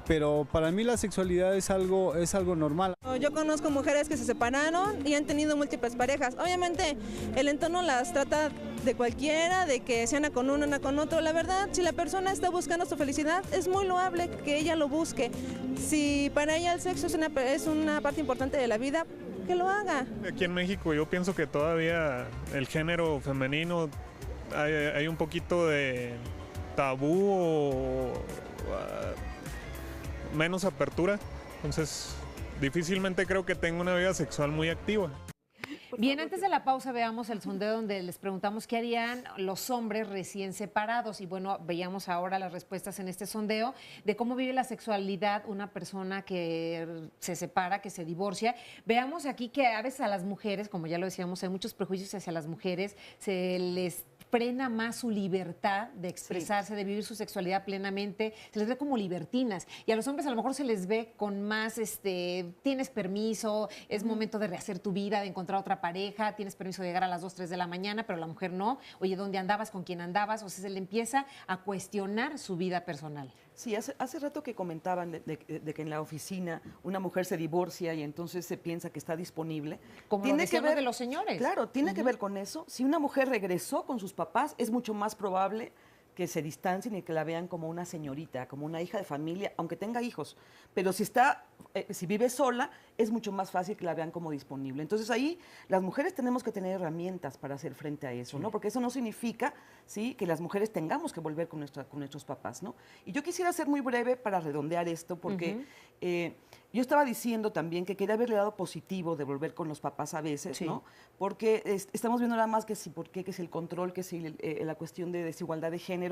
pero para mí la sexualidad es algo normal. Yo conozco mujeres que se separaron y han tenido múltiples parejas. Obviamente el entorno las trata de cualquiera, de que se anda con uno, anda con otro. La verdad, si la persona está buscando su felicidad, es muy loable que ella lo busque. Si para ella el sexo es una parte importante de la vida, que lo haga. Aquí en México yo pienso que todavía el género femenino hay un poquito de tabú o menos apertura, entonces difícilmente creo que tenga una vida sexual muy activa. Bien, antes de la pausa veamos el sondeo donde les preguntamos qué harían los hombres recién separados y bueno, veíamos ahora las respuestas en este sondeo de cómo vive la sexualidad una persona que se separa, que se divorcia. Veamos aquí que a veces a las mujeres, como ya lo decíamos, hay muchos prejuicios hacia las mujeres, se les frena más su libertad de expresarse, de vivir su sexualidad plenamente, se les ve como libertinas y a los hombres a lo mejor se les ve con más, tienes permiso, es momento de rehacer tu vida, de encontrar otra pareja, tienes permiso de llegar a las 2, 3 de la mañana, pero la mujer no, oye, ¿dónde andabas? ¿Con quién andabas? O sea, se le empieza a cuestionar su vida personal. Sí, hace rato que comentaban de que en la oficina una mujer se divorcia y entonces se piensa que está disponible. Como lo decíamos de los señores. Claro, tiene que ver con eso. Si una mujer regresó con sus papás, es mucho más probable que se distancien y que la vean como una señorita, como una hija de familia, aunque tenga hijos. Pero si vive sola, es mucho más fácil que la vean como disponible. Entonces ahí las mujeres tenemos que tener herramientas para hacer frente a eso, ¿no? Porque eso no significa, ¿sí?, que las mujeres tengamos que volver con nuestros papás, ¿no? Y yo quisiera ser muy breve para redondear esto, porque yo estaba diciendo también que quería haberle dado positivo de volver con los papás a veces, ¿no? Porque estamos viendo nada más que si el control, que si la cuestión de desigualdad de género.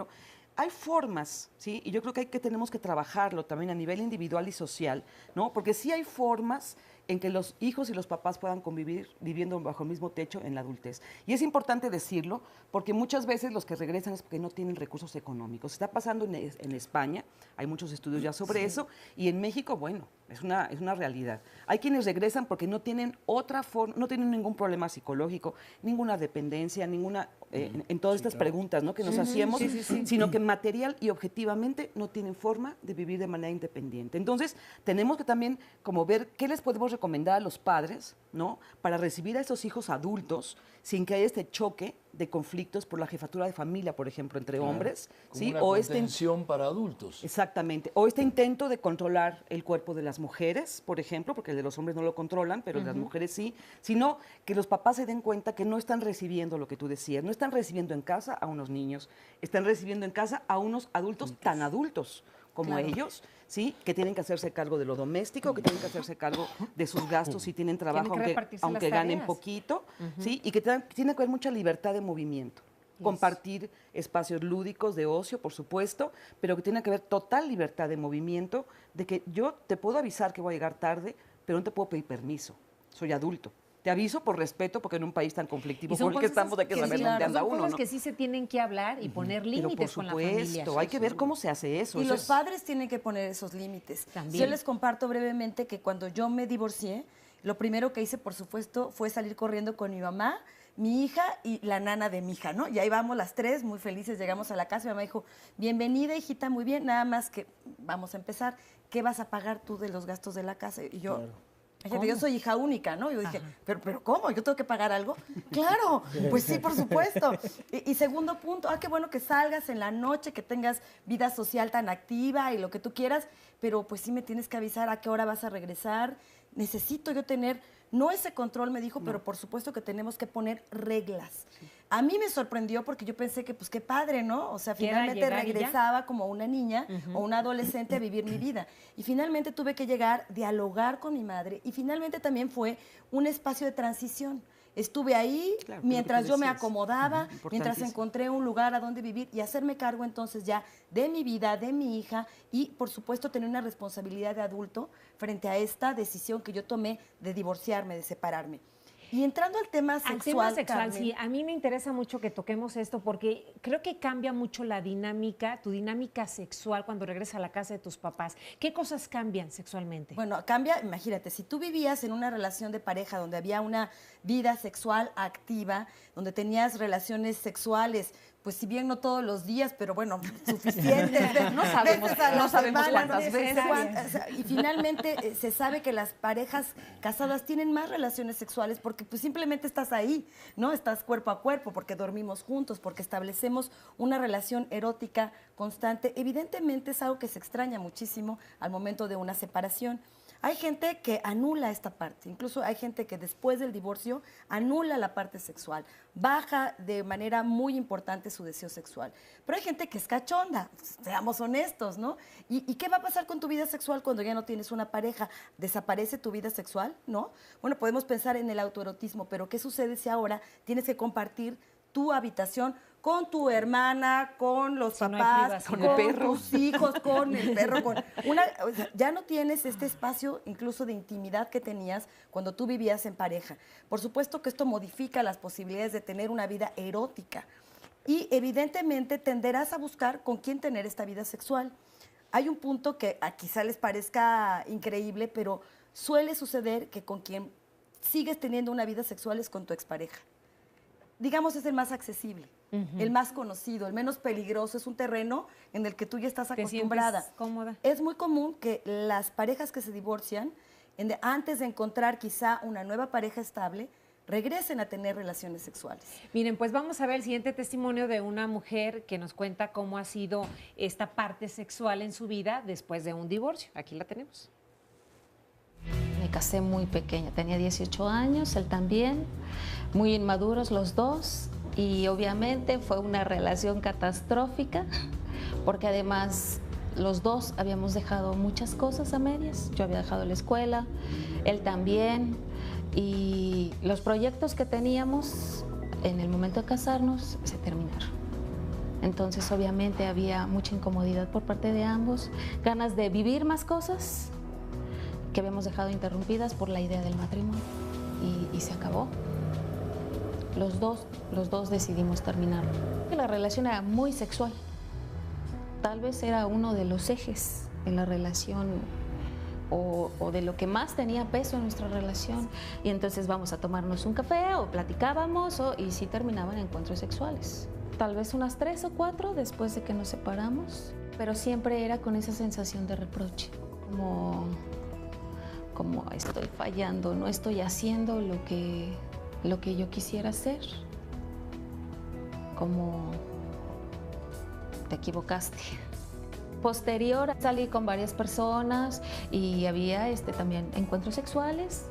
Hay formas, ¿sí? Y yo creo que tenemos que trabajarlo también a nivel individual y social, ¿no? Porque sí hay formas en que los hijos y los papás puedan convivir viviendo bajo el mismo techo en la adultez. Y es importante decirlo porque muchas veces los que regresan es porque no tienen recursos económicos. Está pasando en España, hay muchos estudios ya sobre eso, y en México, bueno, es una realidad. Hay quienes regresan porque no tienen otra forma, no tienen ningún problema psicológico, ninguna dependencia, ninguna, en todas estas preguntas, ¿no?, que nos hacíamos, sino que material y objetivamente no tienen forma de vivir de manera independiente. Entonces, tenemos que también como ver qué les podemos recomendar a los padres, ¿no?, para recibir a esos hijos adultos sin que haya este choque de conflictos por la jefatura de familia, por ejemplo, entre hombres. Como ¿sí? una O contención para adultos. Exactamente. O este intento de controlar el cuerpo de las mujeres, por ejemplo, porque el de los hombres no lo controlan, pero el de las mujeres sí, sino que los papás se den cuenta que no están recibiendo lo que tú decías, no están recibiendo en casa a unos niños, están recibiendo en casa a unos adultos tan adultos como ellos, ¿sí?, que tienen que hacerse cargo de lo doméstico, que tienen que hacerse cargo de sus gastos si tienen trabajo, aunque ganen poquito, ¿sí?, y que tiene que haber mucha libertad de movimiento. Compartir espacios lúdicos de ocio, por supuesto, pero que tiene que haber total libertad de movimiento, de que yo te puedo avisar que voy a llegar tarde, pero no te puedo pedir permiso, soy adulto. Te aviso por respeto, porque en un país tan conflictivo como el que estamos, hay que saber dónde anda uno. Son cosas ¿no? que sí se tienen que hablar y poner límites con la familia. Por supuesto, hay que ver cómo se hace eso. Y los padres tienen que poner esos límites. También. Yo les comparto brevemente que cuando yo me divorcié, lo primero que hice, por supuesto, fue salir corriendo con mi mamá, mi hija y la nana de mi hija, ¿no? Y ahí vamos las tres, muy felices, llegamos a la casa, mi mamá dijo, bienvenida, hijita, muy bien, nada más que vamos a empezar, ¿qué vas a pagar tú de los gastos de la casa? Y yo... Claro. Yo soy hija única, ¿no? Yo dije, ¿pero cómo? ¿Yo tengo que pagar algo? Claro, pues sí, por supuesto. Y segundo punto, qué bueno que salgas en la noche, que tengas vida social tan activa y lo que tú quieras, pero pues sí me tienes que avisar a qué hora vas a regresar. Necesito yo tener, no ese control, me dijo, pero por supuesto que tenemos que poner reglas. Sí. A mí me sorprendió porque yo pensé que, pues qué padre, ¿no? O sea, finalmente regresaba como una niña o una adolescente a vivir mi vida. Y finalmente tuve que llegar, dialogar con mi madre y finalmente también fue un espacio de transición. Estuve ahí mientras yo me acomodaba, mientras encontré un lugar a donde vivir y hacerme cargo entonces ya de mi vida, de mi hija y, por supuesto, tener una responsabilidad de adulto frente a esta decisión que yo tomé de divorciarme, de separarme. Y entrando al tema sexual, Carmen, Carmen, sí, a mí me interesa mucho que toquemos esto porque creo que cambia mucho la dinámica, tu dinámica sexual cuando regresas a la casa de tus papás. ¿Qué cosas cambian sexualmente? Bueno, cambia, imagínate, si tú vivías en una relación de pareja donde había una vida sexual activa, donde tenías relaciones sexuales, pues si bien no todos los días, pero bueno, suficientes. No sabemos, veces a la no sabemos semana, cuántas veces. Y finalmente se sabe que las parejas casadas tienen más relaciones sexuales porque pues simplemente estás ahí, ¿no? Estás cuerpo a cuerpo, porque dormimos juntos, porque establecemos una relación erótica constante. Evidentemente es algo que se extraña muchísimo al momento de una separación. Hay gente que anula esta parte, incluso hay gente que después del divorcio anula la parte sexual, baja de manera muy importante su deseo sexual. Pero hay gente que es cachonda, seamos honestos, ¿no? ¿Y qué va a pasar con tu vida sexual cuando ya no tienes una pareja? ¿Desaparece tu vida sexual? ¿No? Bueno, podemos pensar en el autoerotismo, pero ¿qué sucede si ahora tienes que compartir tu habitación con tu hermana, con los papás, con el perro, tus hijos, con el perro, o sea, ya no tienes este espacio incluso de intimidad que tenías cuando tú vivías en pareja. Por supuesto que esto modifica las posibilidades de tener una vida erótica y evidentemente tenderás a buscar con quién tener esta vida sexual. Hay un punto que quizá les parezca increíble, pero suele suceder que con quien sigues teniendo una vida sexual es con tu expareja. Digamos, es el más accesible, el más conocido, el menos peligroso, es un terreno en el que tú ya estás acostumbrada. Cómoda. Es muy común que las parejas que se divorcian, antes de encontrar quizá una nueva pareja estable, regresen a tener relaciones sexuales. Miren, pues vamos a ver el siguiente testimonio de una mujer que nos cuenta cómo ha sido esta parte sexual en su vida después de un divorcio. Aquí la tenemos. Me casé muy pequeña, tenía 18 años, él también, muy inmaduros los dos y obviamente fue una relación catastrófica porque además los dos habíamos dejado muchas cosas a medias, yo había dejado la escuela, él también y los proyectos que teníamos en el momento de casarnos se terminaron. Entonces obviamente había mucha incomodidad por parte de ambos, ganas de vivir más cosas que habíamos dejado interrumpidas por la idea del matrimonio y se acabó. Los dos decidimos terminarlo. La relación era muy sexual. Tal vez era uno de los ejes en la relación o de lo que más tenía peso en nuestra relación. Y entonces vamos a tomarnos un café o platicábamos y sí terminaban encuentros sexuales. Tal vez unas 3 o 4 después de que nos separamos, pero siempre era con esa sensación de reproche, como estoy fallando, no estoy haciendo lo que yo quisiera hacer, como te equivocaste. Posterior salí con varias personas y había también encuentros sexuales,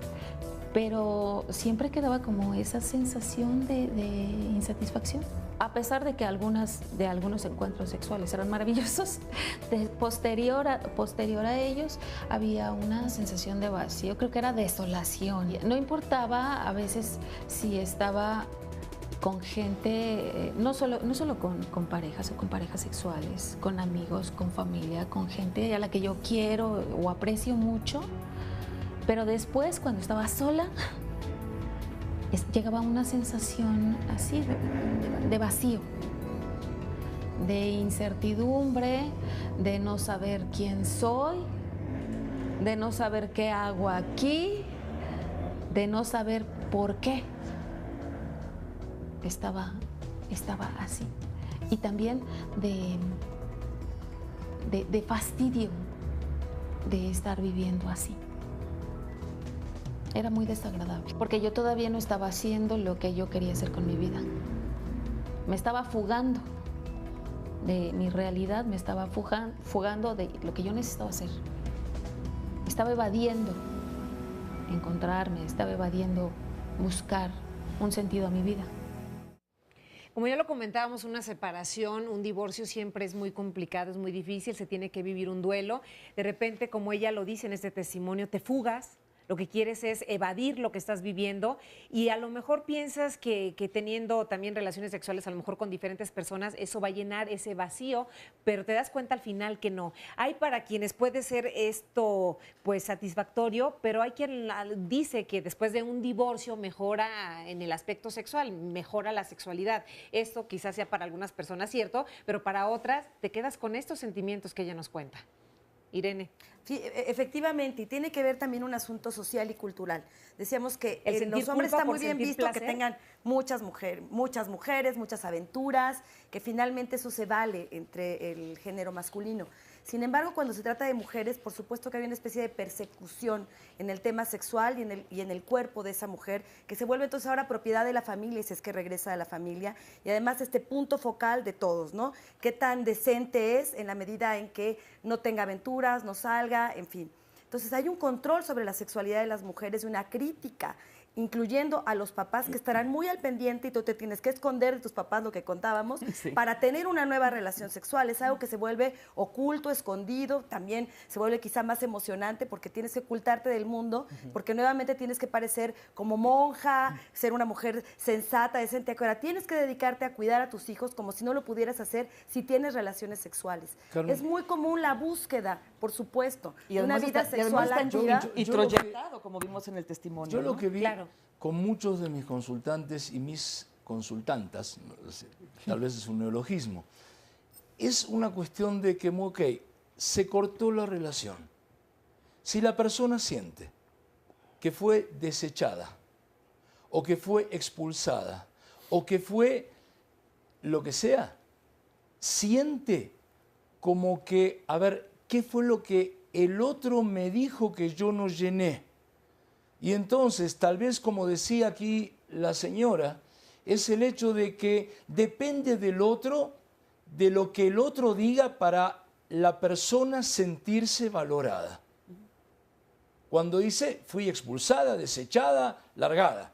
pero siempre quedaba como esa sensación de insatisfacción. A pesar de que algunos encuentros sexuales eran maravillosos, posterior a ellos había una sensación de vacío, creo que era desolación. No importaba a veces si estaba con gente, no solo con parejas o con parejas sexuales, con amigos, con familia, con gente a la que yo quiero o aprecio mucho, pero después cuando estaba sola, llegaba una sensación así de vacío, de incertidumbre, de no saber quién soy, de no saber qué hago aquí, de no saber por qué estaba así. Y también de fastidio de estar viviendo así. Era muy desagradable, porque yo todavía no estaba haciendo lo que yo quería hacer con mi vida. Me estaba fugando de mi realidad, me estaba fugando de lo que yo necesitaba hacer. Estaba evadiendo encontrarme, estaba evadiendo buscar un sentido a mi vida. Como ya lo comentábamos, una separación, un divorcio siempre es muy complicado, es muy difícil, se tiene que vivir un duelo. De repente, como ella lo dice en este testimonio, te fugas, lo que quieres es evadir lo que estás viviendo y a lo mejor piensas que teniendo también relaciones sexuales a lo mejor con diferentes personas, eso va a llenar ese vacío, pero te das cuenta al final que no. Hay para quienes puede ser esto pues satisfactorio, pero hay quien dice que después de un divorcio mejora en el aspecto sexual, mejora la sexualidad. Esto quizás sea para algunas personas cierto, pero para otras te quedas con estos sentimientos que ella nos cuenta. Irene. Sí, efectivamente, y tiene que ver también un asunto social y cultural. Decíamos que los hombres está muy bien visto placer, que tengan muchas mujeres, muchas aventuras, que finalmente eso se vale entre el género masculino. Sin embargo, cuando se trata de mujeres, por supuesto que hay una especie de persecución en el tema sexual y en el cuerpo de esa mujer, que se vuelve entonces ahora propiedad de la familia, si es que regresa de la familia, y además este punto focal de todos, ¿no? Qué tan decente es en la medida en que no tenga aventuras, no salga, en fin. Entonces hay un control sobre la sexualidad de las mujeres y una crítica, incluyendo a los papás que estarán muy al pendiente y tú te tienes que esconder de tus papás, lo que contábamos, sí, para tener una nueva relación sexual. Es algo que se vuelve oculto, escondido, también se vuelve quizá más emocionante porque tienes que ocultarte del mundo, porque nuevamente tienes que parecer como monja, ser una mujer sensata, decente. Ahora tienes que dedicarte a cuidar a tus hijos como si no lo pudieras hacer si tienes relaciones sexuales. Carmen. Es muy común la búsqueda, por supuesto, de una vida sexual activa. Y proyectado, como vimos en el testimonio. Yo lo que vi, claro, con muchos de mis consultantes y mis consultantas, tal vez es un neologismo, es una cuestión de que, ok, se cortó la relación. Si la persona siente que fue desechada, o que fue expulsada, o que fue lo que sea, siente como que, a ver, ¿qué fue lo que el otro me dijo que yo no llené? Y entonces, tal vez como decía aquí la señora, es el hecho de que depende del otro, de lo que el otro diga para la persona sentirse valorada. Cuando dice, fui expulsada, desechada, largada,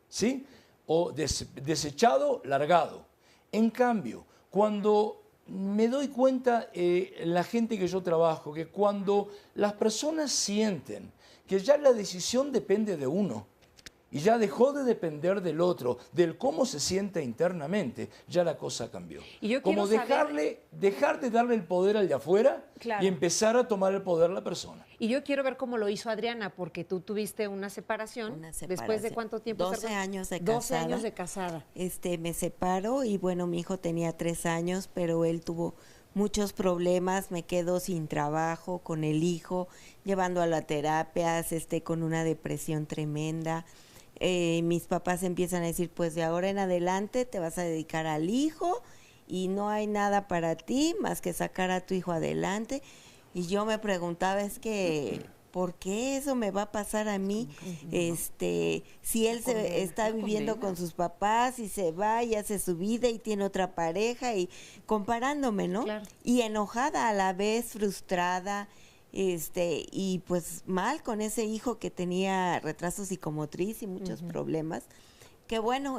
¿sí? O desechado, largado. En cambio, cuando me doy cuenta, la gente que yo trabajo, que cuando las personas sienten que ya la decisión depende de uno y ya dejó de depender del otro, del cómo se siente internamente, ya la cosa cambió. Y yo como dejar de darle el poder al de afuera, claro, y empezar a tomar el poder a la persona. Y yo quiero ver cómo lo hizo Adriana, porque tú tuviste una separación. ¿Después de cuánto tiempo? 12 años de casada. 12 años de casada. Me separo y bueno, mi hijo tenía 3 años, pero él tuvo muchos problemas, me quedo sin trabajo, con el hijo, llevando a las terapias, con una depresión tremenda. Mis papás empiezan a decir, pues de ahora en adelante te vas a dedicar al hijo y no hay nada para ti más que sacar a tu hijo adelante. Y yo me preguntaba, es que, ¿por qué eso me va a pasar a mí? Si él está viviendo con sus papás y se va y hace su vida y tiene otra pareja y comparándome, ¿no? Claro. Y enojada a la vez, frustrada, y pues mal con ese hijo que tenía retraso psicomotriz y muchos problemas. Que bueno,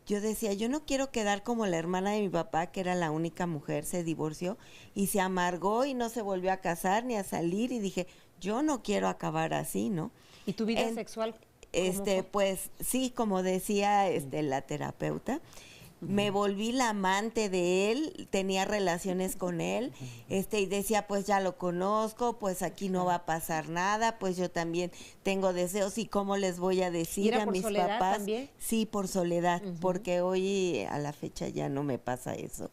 yo decía, yo no quiero quedar como la hermana de mi papá, que era la única mujer, se divorció y se amargó y no se volvió a casar ni a salir, y dije, yo no quiero acabar así, ¿no? ¿Y tu vida sexual? Pues sí, como decía la terapeuta, me volví la amante de él, tenía relaciones con él, y decía, pues ya lo conozco, pues aquí no va a pasar nada, pues yo también tengo deseos y cómo les voy a decir a mis papás. ¿También? Sí, por soledad, porque hoy a la fecha ya no me pasa eso.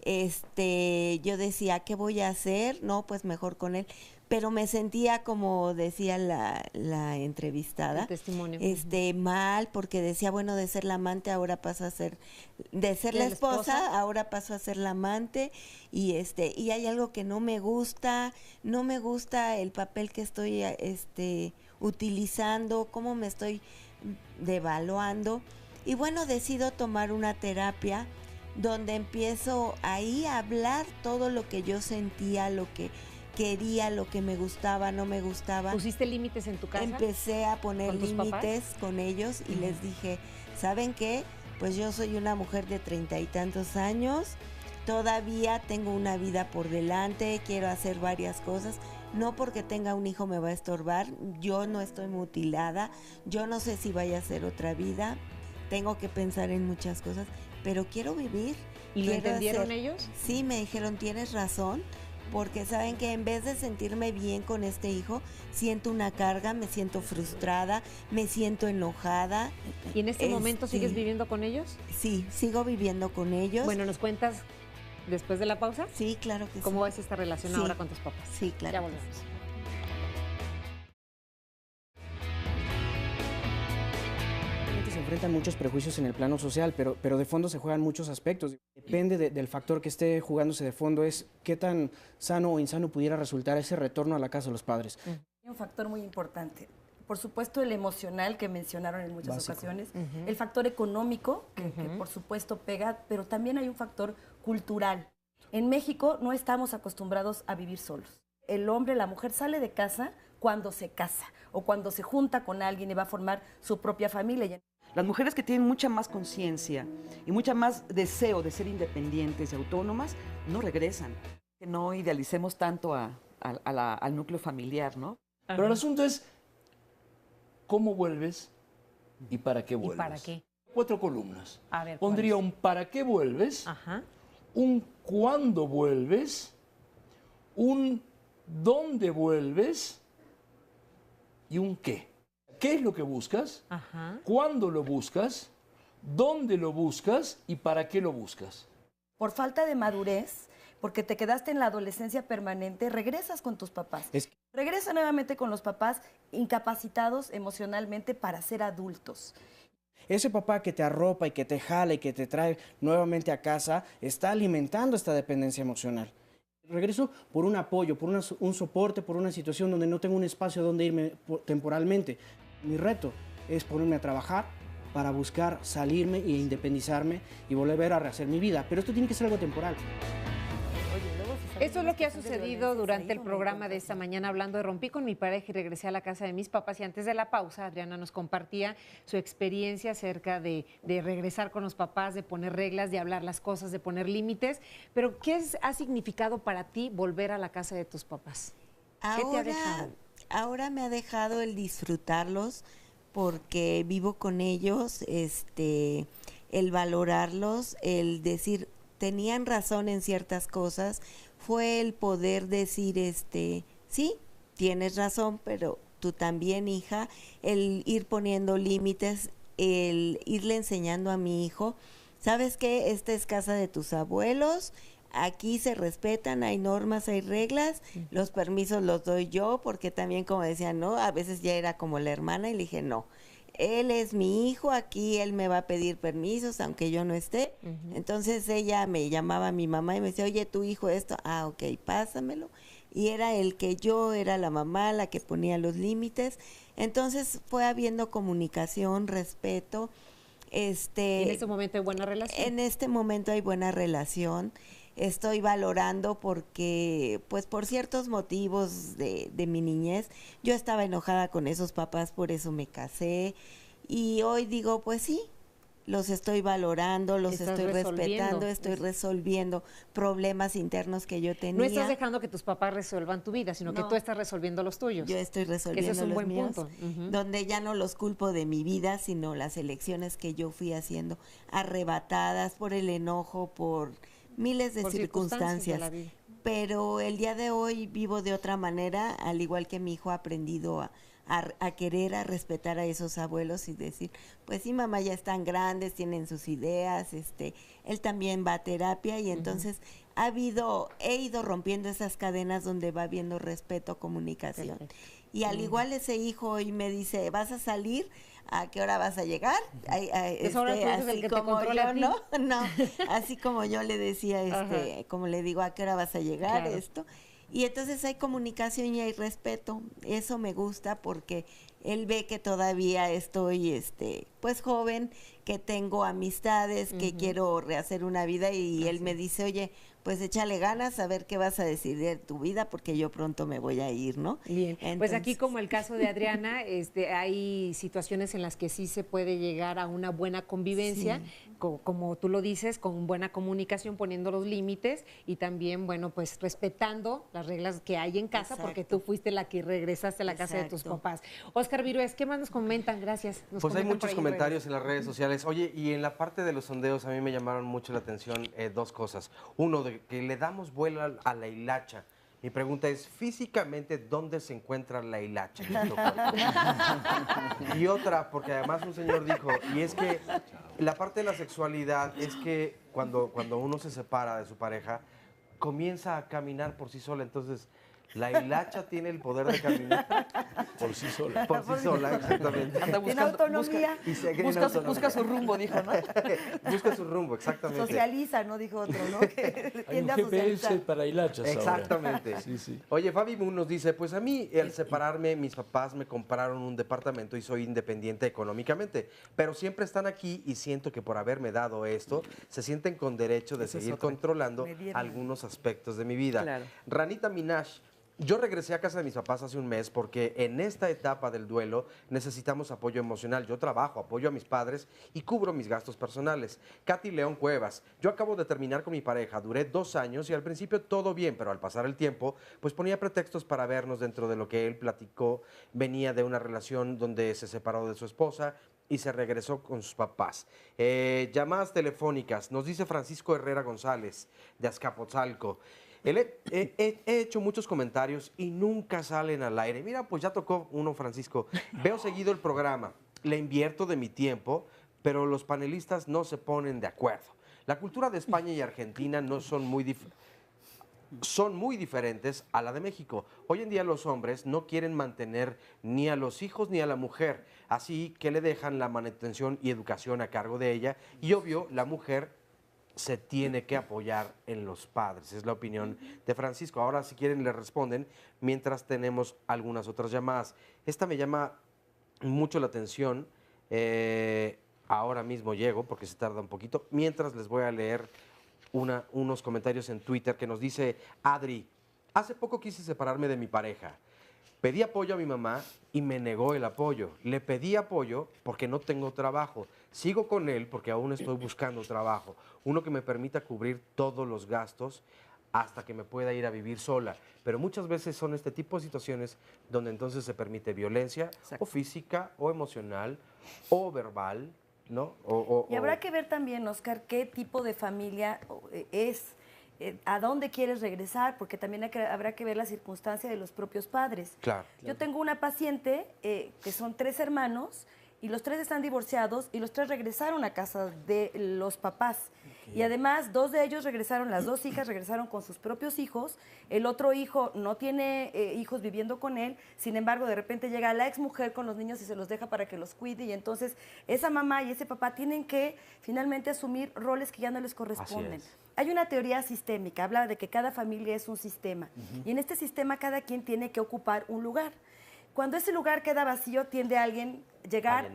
Yo decía, ¿qué voy a hacer? No, pues mejor con él. Pero me sentía, como decía la entrevistada, el testimonio, mal, porque decía, bueno, de ser la amante ahora paso a ser, de ser la esposa, ahora paso a ser la amante, y y hay algo que no me gusta el papel que estoy utilizando, cómo me estoy devaluando, y bueno, decido tomar una terapia donde empiezo ahí a hablar todo lo que yo sentía, lo que quería, lo que me gustaba, no me gustaba. ¿Pusiste límites en tu casa? Empecé a poner límites con ellos y les dije, ¿saben qué? Pues yo soy una mujer de 30 y tantos años, todavía tengo una vida por delante, quiero hacer varias cosas, no porque tenga un hijo me va a estorbar, yo no estoy mutilada, yo no sé si vaya a ser otra vida, tengo que pensar en muchas cosas, pero quiero vivir. ¿Y lo entendieron ellos? Sí, me dijeron, tienes razón, porque saben que en vez de sentirme bien con este hijo, siento una carga, me siento frustrada, me siento enojada. ¿Y en este momento sigues viviendo con ellos? Sí, sigo viviendo con ellos. Bueno, ¿nos cuentas después de la pausa? Sí, claro que sí. ¿Cómo es esta relación ahora con tus papás? Sí, claro. Ya volvemos. Se enfrentan muchos prejuicios en el plano social, pero de fondo se juegan muchos aspectos. Depende del factor que esté jugándose de fondo, es qué tan sano o insano pudiera resultar ese retorno a la casa de los padres. Hay un factor muy importante. Por supuesto, el emocional que mencionaron en muchas ocasiones, el factor económico, que por supuesto pega, pero también hay un factor cultural. En México no estamos acostumbrados a vivir solos. El hombre, la mujer sale de casa cuando se casa o cuando se junta con alguien y va a formar su propia familia. Las mujeres que tienen mucha más conciencia y mucha más deseo de ser independientes y autónomas, no regresan. Que no idealicemos tanto al núcleo familiar, ¿no? Pero el asunto es, ¿cómo vuelves y para qué vuelves? ¿Y para qué? 4 columnas. A ver, pondría un para qué vuelves, un cuándo vuelves, un dónde vuelves y un qué. ¿Qué es lo que buscas? ¿Cuándo lo buscas? ¿Dónde lo buscas? ¿Y para qué lo buscas? Por falta de madurez, porque te quedaste en la adolescencia permanente, regresas con tus papás. Regresa nuevamente con los papás incapacitados emocionalmente para ser adultos. Ese papá que te arropa y que te jala y que te trae nuevamente a casa está alimentando esta dependencia emocional. Regreso por un apoyo, por un soporte, por una situación donde no tengo un espacio donde irme temporalmente. Mi reto es ponerme a trabajar para buscar salirme e independizarme y volver a rehacer mi vida. Pero esto tiene que ser algo temporal. Esto es lo que ha sucedido durante el programa de esta mañana, hablando de rompí con mi pareja y regresé a la casa de mis papás. Y antes de la pausa, Adriana nos compartía su experiencia acerca de regresar con los papás, de poner reglas, de hablar las cosas, de poner límites. Pero, ¿qué ha significado para ti volver a la casa de tus papás? ¿Qué te ha dejado? Ahora me ha dejado el disfrutarlos porque vivo con ellos, el valorarlos, el decir, tenían razón en ciertas cosas, fue el poder decir, sí, tienes razón, pero tú también, hija, el ir poniendo límites, el irle enseñando a mi hijo, ¿sabes qué? Esta es casa de tus abuelos, aquí se respetan, hay normas, hay reglas, los permisos los doy yo, porque también, como decían, ¿no? A veces ya era como la hermana y le dije, no, él es mi hijo, aquí él me va a pedir permisos, aunque yo no esté. Entonces ella me llamaba a mi mamá y me decía, oye, tu hijo esto, ok, pásamelo. Y era el que yo era la mamá, la que ponía los límites. Entonces fue habiendo comunicación, respeto. ¿En este momento hay buena relación? En este momento hay buena relación. Estoy valorando porque, pues por ciertos motivos de mi niñez, yo estaba enojada con esos papás, por eso me casé. Y hoy digo, pues sí, los estoy valorando, los estoy respetando, estoy resolviendo problemas internos que yo tenía. No estás dejando que tus papás resuelvan tu vida, sino que tú estás resolviendo los tuyos. Yo estoy resolviendo ese es un los buen míos, punto. donde ya no los culpo de mi vida, sino las elecciones que yo fui haciendo, arrebatadas por el enojo, por miles de circunstancias. de la vida. Pero el día de hoy vivo de otra manera, al igual que mi hijo ha aprendido a querer, a respetar a esos abuelos y decir, pues sí, mamá, ya están grandes, tienen sus ideas, él también va a terapia y entonces he ido rompiendo esas cadenas donde va habiendo respeto, comunicación. Perfecto. Y al igual ese hijo hoy me dice, ¿vas a salir? ¿A qué hora vas a llegar? Así como yo, ¿no? No, así como yo le decía, como le digo, ¿a qué hora vas a llegar? Claro. Y entonces hay comunicación y hay respeto. Eso me gusta porque él ve que todavía estoy pues joven, que tengo amistades, que quiero rehacer una vida y él me dice, oye, pues échale ganas a ver qué vas a decidir de tu vida porque yo pronto me voy a ir, ¿no? Bien, Entonces, pues aquí como el caso de Adriana, hay situaciones en las que sí se puede llegar a una buena convivencia, como tú lo dices, con buena comunicación, poniendo los límites y también, bueno, pues respetando las reglas que hay en casa, porque tú fuiste la que regresaste a la casa de tus papás. Oscar Virués, ¿qué más nos comentan? Gracias. Pues hay muchos comentarios en las redes sociales. Oye, y en la parte de los sondeos a mí me llamaron mucho la atención dos cosas. Uno, de que le damos vuelo a la hilacha. Mi pregunta es, físicamente, ¿dónde se encuentra la hilacha? Y otra, porque además un señor dijo, y es que la parte de la sexualidad es que cuando uno se separa de su pareja, comienza a caminar por sí sola. Entonces, ¿la hilacha tiene el poder de caminar? Por sí sola. Por sí sola, exactamente. Anda buscando, autonomía. Busca su rumbo, dijo, ¿no? Busca su rumbo, exactamente. Socializa, ¿no? Dijo otro, ¿no? Hay un GPS para hilachas exactamente. ahora. Sí. Oye, Fabi Moon nos dice, pues a mí, al separarme, mis papás me compraron un departamento y soy independiente económicamente, pero siempre están aquí y siento que por haberme dado esto, se sienten con derecho de seguir controlando algunos aspectos de mi vida. Claro. Ranita Minash, yo regresé a casa de mis papás hace un mes porque en esta etapa del duelo necesitamos apoyo emocional. Yo trabajo, apoyo a mis padres y cubro mis gastos personales. Katy León Cuevas, yo acabo de terminar con mi pareja, duré 2 años y al principio todo bien, pero al pasar el tiempo, pues ponía pretextos para vernos dentro de lo que él platicó. Venía de una relación donde se separó de su esposa y se regresó con sus papás. Llamadas telefónicas, nos dice Francisco Herrera González, de Azcapotzalco. He hecho muchos comentarios y nunca salen al aire. Mira, pues ya tocó uno, Francisco. Veo seguido el programa, le invierto de mi tiempo, pero los panelistas no se ponen de acuerdo. La cultura de España y Argentina no son muy diferentes a la de México. Hoy en día los hombres no quieren mantener ni a los hijos ni a la mujer, así que le dejan la manutención y educación a cargo de ella y obvio la mujer se tiene que apoyar en los padres. Es la opinión de Francisco. Ahora, si quieren, le responden mientras tenemos algunas otras llamadas. Esta me llama mucho la atención. Ahora mismo llego, porque se tarda un poquito. Mientras les voy a leer unos comentarios en Twitter que nos dice Adri, hace poco quise separarme de mi pareja. Pedí apoyo a mi mamá y me negó el apoyo. Le pedí apoyo porque no tengo trabajo. Sigo con él porque aún estoy buscando trabajo. Uno que me permita cubrir todos los gastos hasta que me pueda ir a vivir sola. Pero muchas veces son este tipo de situaciones donde entonces se permite violencia o física o emocional o verbal, ¿no? Y habrá que ver también, Oscar, qué tipo de familia es. ¿A dónde quieres regresar? Porque también habrá que ver la circunstancia de los propios padres. Claro. Yo tengo una paciente que son 3 hermanos y los 3 están divorciados y los 3 regresaron a casa de los papás. Y además 2 de ellos regresaron, las 2 hijas regresaron con sus propios hijos, el otro hijo no tiene hijos viviendo con él, sin embargo de repente llega la exmujer con los niños y se los deja para que los cuide y entonces esa mamá y ese papá tienen que finalmente asumir roles que ya no les corresponden. Hay una teoría sistémica, habla de que cada familia es un sistema y en este sistema cada quien tiene que ocupar un lugar. Cuando ese lugar queda vacío, tiende a alguien llegar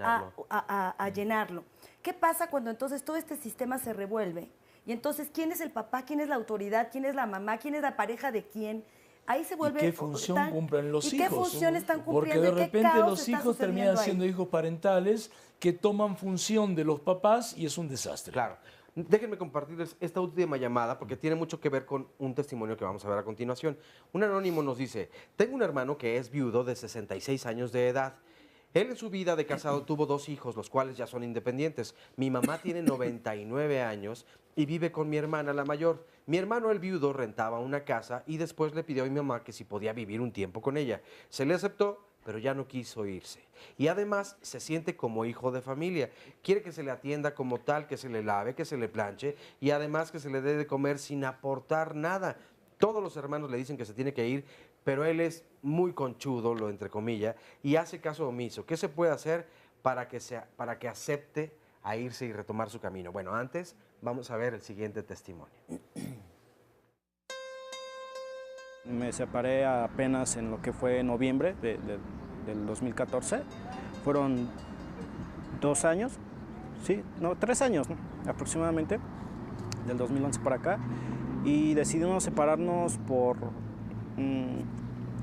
a llenarlo. ¿Qué pasa cuando entonces todo este sistema se revuelve? Y entonces, ¿quién es el papá? ¿Quién es la autoridad? ¿Quién es la mamá? ¿Quién es la pareja de quién? Ahí se vuelve... ¿Y qué función cumplen los hijos? ¿Y qué función están cumpliendo? Porque de repente los hijos terminan ahí? siendo hijos parentales que toman función de los papás y es un desastre. Claro. Déjenme compartirles esta última llamada porque tiene mucho que ver con un testimonio que vamos a ver a continuación. Un anónimo nos dice, tengo un hermano que es viudo de 66 años de edad. Él en su vida de casado tuvo 2 hijos, los cuales ya son independientes. Mi mamá tiene 99 años y vive con mi hermana, la mayor. Mi hermano, el viudo, rentaba una casa y después le pidió a mi mamá que si podía vivir un tiempo con ella. Se le aceptó, pero ya no quiso irse. Y además se siente como hijo de familia. Quiere que se le atienda como tal, que se le lave, que se le planche y además que se le dé de comer sin aportar nada. Todos los hermanos le dicen que se tiene que ir, pero él es muy conchudo, lo entre comillas, y hace caso omiso. ¿Qué se puede hacer para que acepte a irse y retomar su camino? Bueno, antes vamos a ver el siguiente testimonio. Me separé apenas en lo que fue noviembre del 2014. Fueron 2 años, sí, no, 3 años, ¿no? Aproximadamente, del 2011 para acá. Y decidimos separarnos por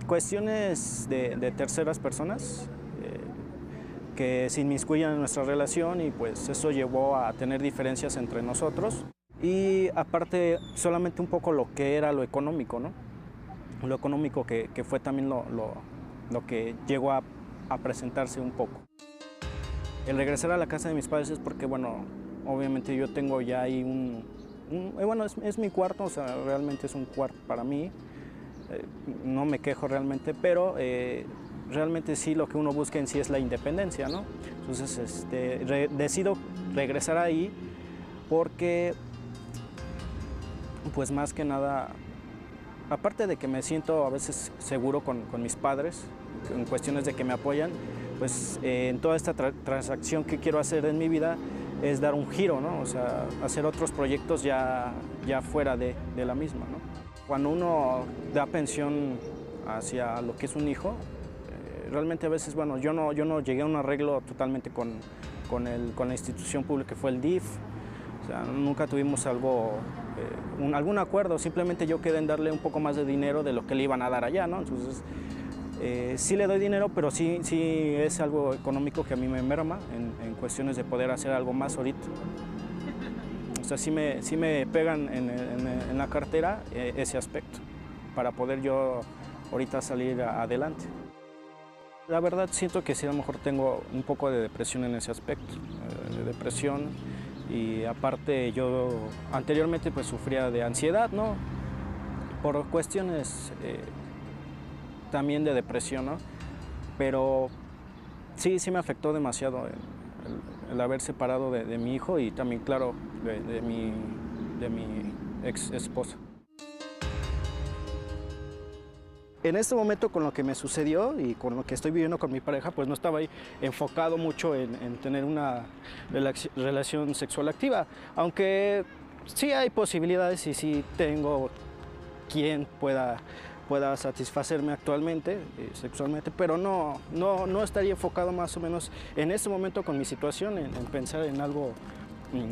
cuestiones de terceras personas que se inmiscuyan en nuestra relación, y pues eso llevó a tener diferencias entre nosotros. Y aparte, solamente un poco lo que era lo económico, ¿no? Lo económico que fue también lo que llegó a presentarse un poco. El regresar a la casa de mis padres es porque, bueno, obviamente yo tengo ya ahí bueno, es mi cuarto, o sea, realmente es un cuarto para mí. No me quejo realmente, pero realmente sí lo que uno busca en sí es la independencia, ¿no? Entonces decido regresar ahí porque, pues más que nada, aparte de que me siento a veces seguro con mis padres, en cuestiones de que me apoyan, pues en toda esta transacción que quiero hacer en mi vida es dar un giro, ¿no? O sea, hacer otros proyectos ya fuera de la misma, ¿no? Cuando uno da pensión hacia lo que es un hijo, realmente a veces, bueno, yo no llegué a un arreglo totalmente con la institución pública que fue el DIF. O sea, nunca tuvimos algún acuerdo, simplemente yo quedé en darle un poco más de dinero de lo que le iban a dar allá, ¿no? Entonces, sí le doy dinero, pero sí es algo económico que a mí me merma en cuestiones de poder hacer algo más ahorita. O sea, sí me pegan en la cartera ese aspecto, para poder yo ahorita salir adelante. La verdad siento que sí, a lo mejor tengo un poco de depresión en ese aspecto, de depresión, y aparte yo anteriormente pues sufría de ansiedad, ¿no? Por cuestiones también de depresión, ¿no? Pero sí me afectó demasiado el haber separado de mi hijo, y también, claro, de mi ex esposa. En este momento, con lo que me sucedió y con lo que estoy viviendo con mi pareja, pues no estaba ahí enfocado mucho en tener una relación sexual activa, aunque sí hay posibilidades y sí tengo quien pueda satisfacerme actualmente, sexualmente, pero no estaría enfocado más o menos en este momento con mi situación en pensar en algo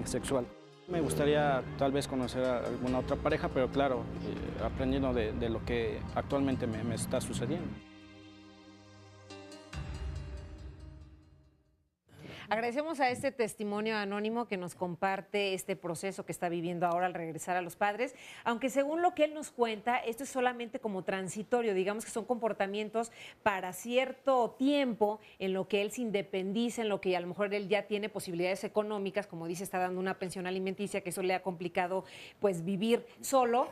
sexual. Me gustaría tal vez conocer a alguna otra pareja, pero claro, aprendiendo de lo que actualmente me está sucediendo. Agradecemos a este testimonio anónimo que nos comparte este proceso que está viviendo ahora al regresar a los padres, aunque según lo que él nos cuenta, esto es solamente como transitorio, digamos que son comportamientos para cierto tiempo en lo que él se independiza, en lo que a lo mejor él ya tiene posibilidades económicas, como dice, está dando una pensión alimenticia, que eso le ha complicado pues vivir solo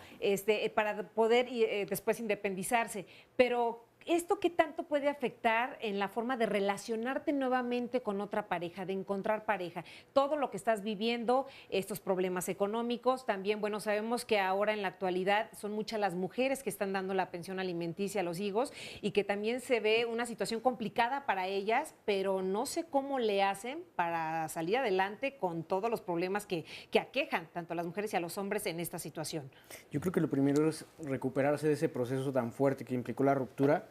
para poder después independizarse, pero ¿esto qué tanto puede afectar en la forma de relacionarte nuevamente con otra pareja, de encontrar pareja? Todo lo que estás viviendo, estos problemas económicos, también, bueno, sabemos que ahora en la actualidad son muchas las mujeres que están dando la pensión alimenticia a los hijos y que también se ve una situación complicada para ellas, pero no sé cómo le hacen para salir adelante con todos los problemas que aquejan tanto a las mujeres y a los hombres en esta situación. Yo creo que lo primero es recuperarse de ese proceso tan fuerte que implicó la ruptura.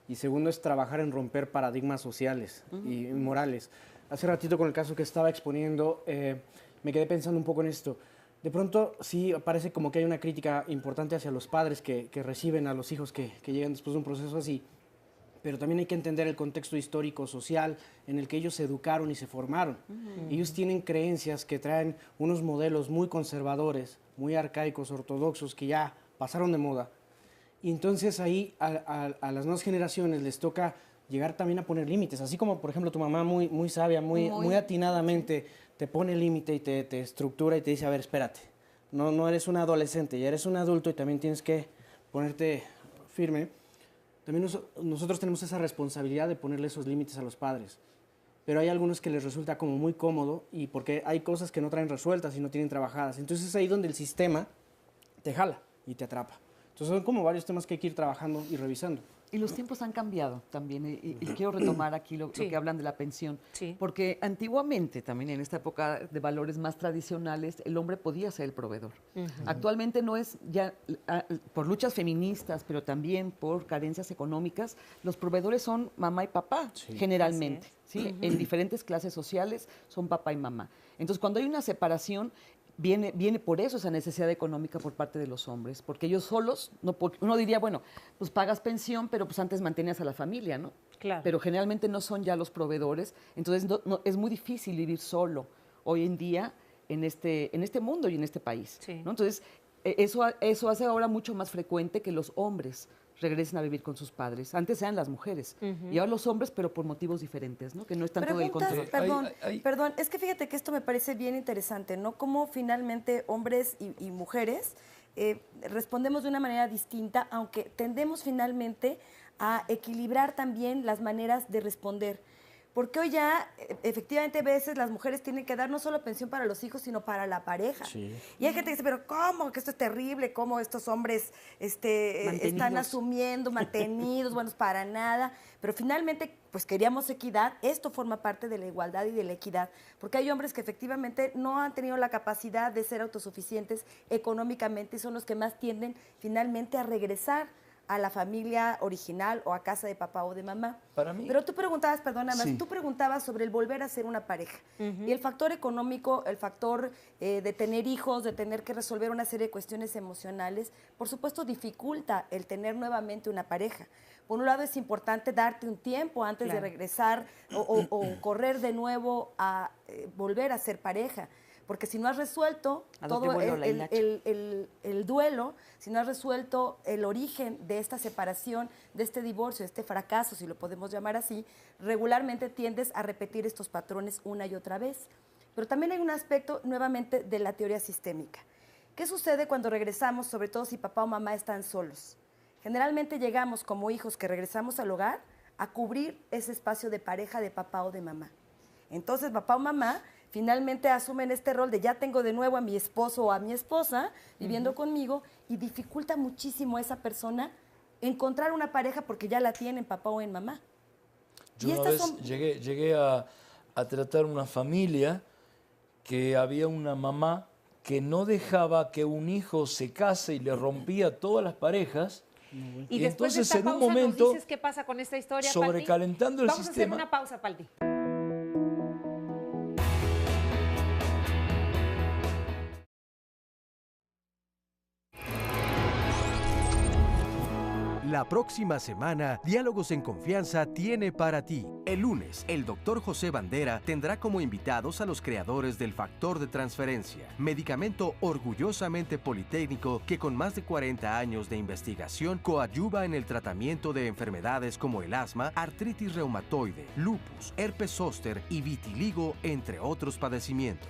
Y segundo es trabajar en romper paradigmas sociales y morales. Hace ratito con el caso que estaba exponiendo, me quedé pensando un poco en esto. De pronto sí parece como que hay una crítica importante hacia los padres que reciben a los hijos que llegan después de un proceso así, pero también hay que entender el contexto histórico, social, en el que ellos se educaron y se formaron. Ellos tienen creencias que traen unos modelos muy conservadores, muy arcaicos, ortodoxos, que ya pasaron de moda. Y entonces ahí a las nuevas generaciones les toca llegar también a poner límites, así como por ejemplo tu mamá muy sabia, muy atinadamente te pone el límite y te estructura y te dice, a ver, espérate, no eres un adolescente, ya eres un adulto y también tienes que ponerte firme. También nosotros tenemos esa responsabilidad de ponerle esos límites a los padres, pero hay algunos que les resulta como muy cómodo y porque hay cosas que no traen resueltas y no tienen trabajadas, entonces es ahí donde el sistema te jala y te atrapa. Entonces son como varios temas que hay que ir trabajando y revisando. Y los tiempos han cambiado también, y quiero retomar aquí lo que hablan de la pensión, porque antiguamente, también en esta época de valores más tradicionales, el hombre podía ser el proveedor. Actualmente no es ya, por luchas feministas, pero también por carencias económicas, los proveedores son mamá y papá, generalmente, ¿sí? En diferentes clases sociales son papá y mamá. Entonces, cuando hay una separación, viene por eso esa necesidad económica por parte de los hombres, porque ellos solos, uno diría, bueno, pues pagas pensión, pero pues antes mantenías a la familia, ¿no? Claro. Pero generalmente no son ya los proveedores, entonces es muy difícil vivir solo hoy en día en este mundo y en este país, ¿no? Entonces, eso hace ahora mucho más frecuente que los hombres regresen a vivir con sus padres. Antes eran las mujeres, y ahora los hombres, pero por motivos diferentes, ¿no? Que no es tanto del control. Perdón, es que fíjate que esto me parece bien interesante, ¿no? Cómo finalmente hombres y mujeres respondemos de una manera distinta, aunque tendemos finalmente a equilibrar también las maneras de responder. Porque hoy ya, efectivamente, a veces las mujeres tienen que dar no solo pensión para los hijos, sino para la pareja. Sí. Y hay gente que dice, pero ¿cómo? Que esto es terrible, ¿cómo estos hombres están asumiendo, mantenidos, bueno, para nada? Pero finalmente, pues queríamos equidad. Esto forma parte de la igualdad y de la equidad, porque hay hombres que efectivamente no han tenido la capacidad de ser autosuficientes económicamente y son los que más tienden finalmente a regresar a la familia original o a casa de papá o de mamá. Para mí. Pero tú preguntabas, perdóname, tú preguntabas sobre el volver a ser una pareja. Y el factor económico, el factor de tener hijos, de tener que resolver una serie de cuestiones emocionales, por supuesto dificulta el tener nuevamente una pareja. Por un lado es importante darte un tiempo antes de regresar o correr de nuevo a volver a ser pareja. Porque si no has resuelto todo el duelo, si no has resuelto el origen de esta separación, de este divorcio, de este fracaso, si lo podemos llamar así, regularmente tiendes a repetir estos patrones una y otra vez. Pero también hay un aspecto nuevamente de la teoría sistémica. ¿Qué sucede cuando regresamos, sobre todo si papá o mamá están solos? Generalmente llegamos como hijos que regresamos al hogar a cubrir ese espacio de pareja de papá o de mamá. Entonces papá o mamá finalmente asumen este rol de ya tengo de nuevo a mi esposo o a mi esposa viviendo conmigo, y dificulta muchísimo a esa persona encontrar una pareja porque ya la tienen papá o en mamá. Yo una vez llegué a tratar una familia que había una mamá que no dejaba que un hijo se case y le rompía todas las parejas. Y después de esta pausa, en un momento, nos dices qué pasa con esta historia, sobrecalentando el sistema. Vamos a hacer una pausa, Palti. La próxima semana, Diálogos en Confianza tiene para ti. El lunes, el Dr. José Bandera tendrá como invitados a los creadores del factor de transferencia, medicamento orgullosamente politécnico que con más de 40 años de investigación coadyuva en el tratamiento de enfermedades como el asma, artritis reumatoide, lupus, herpes zóster y vitiligo, entre otros padecimientos.